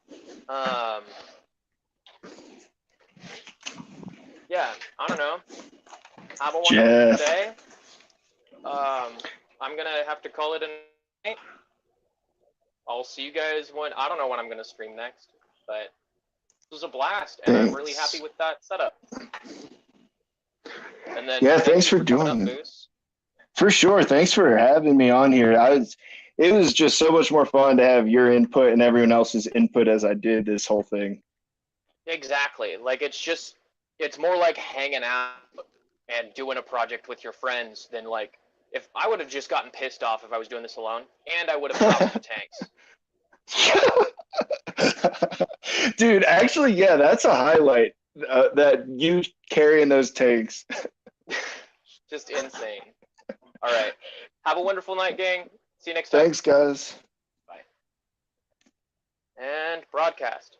Yeah, I don't know. Have a wonderful day. I'm going to have to call it a night. I'll see you guys I don't know when I'm going to stream next, but it was a blast, and I'm really happy with that setup. And then yeah, thanks for doing it. For sure. Thanks for having me on here. It was just so much more fun to have your input and everyone else's input as I did this whole thing. Exactly. Like it's more like hanging out and doing a project with your friends than like if I would have just gotten pissed off if I was doing this alone, and I would have dropped the tanks. Dude, actually, yeah, that's a highlight. That you carrying those tanks. Just insane. All right. Have a wonderful night, gang. See you next time. Thanks, guys. Bye. And broadcast.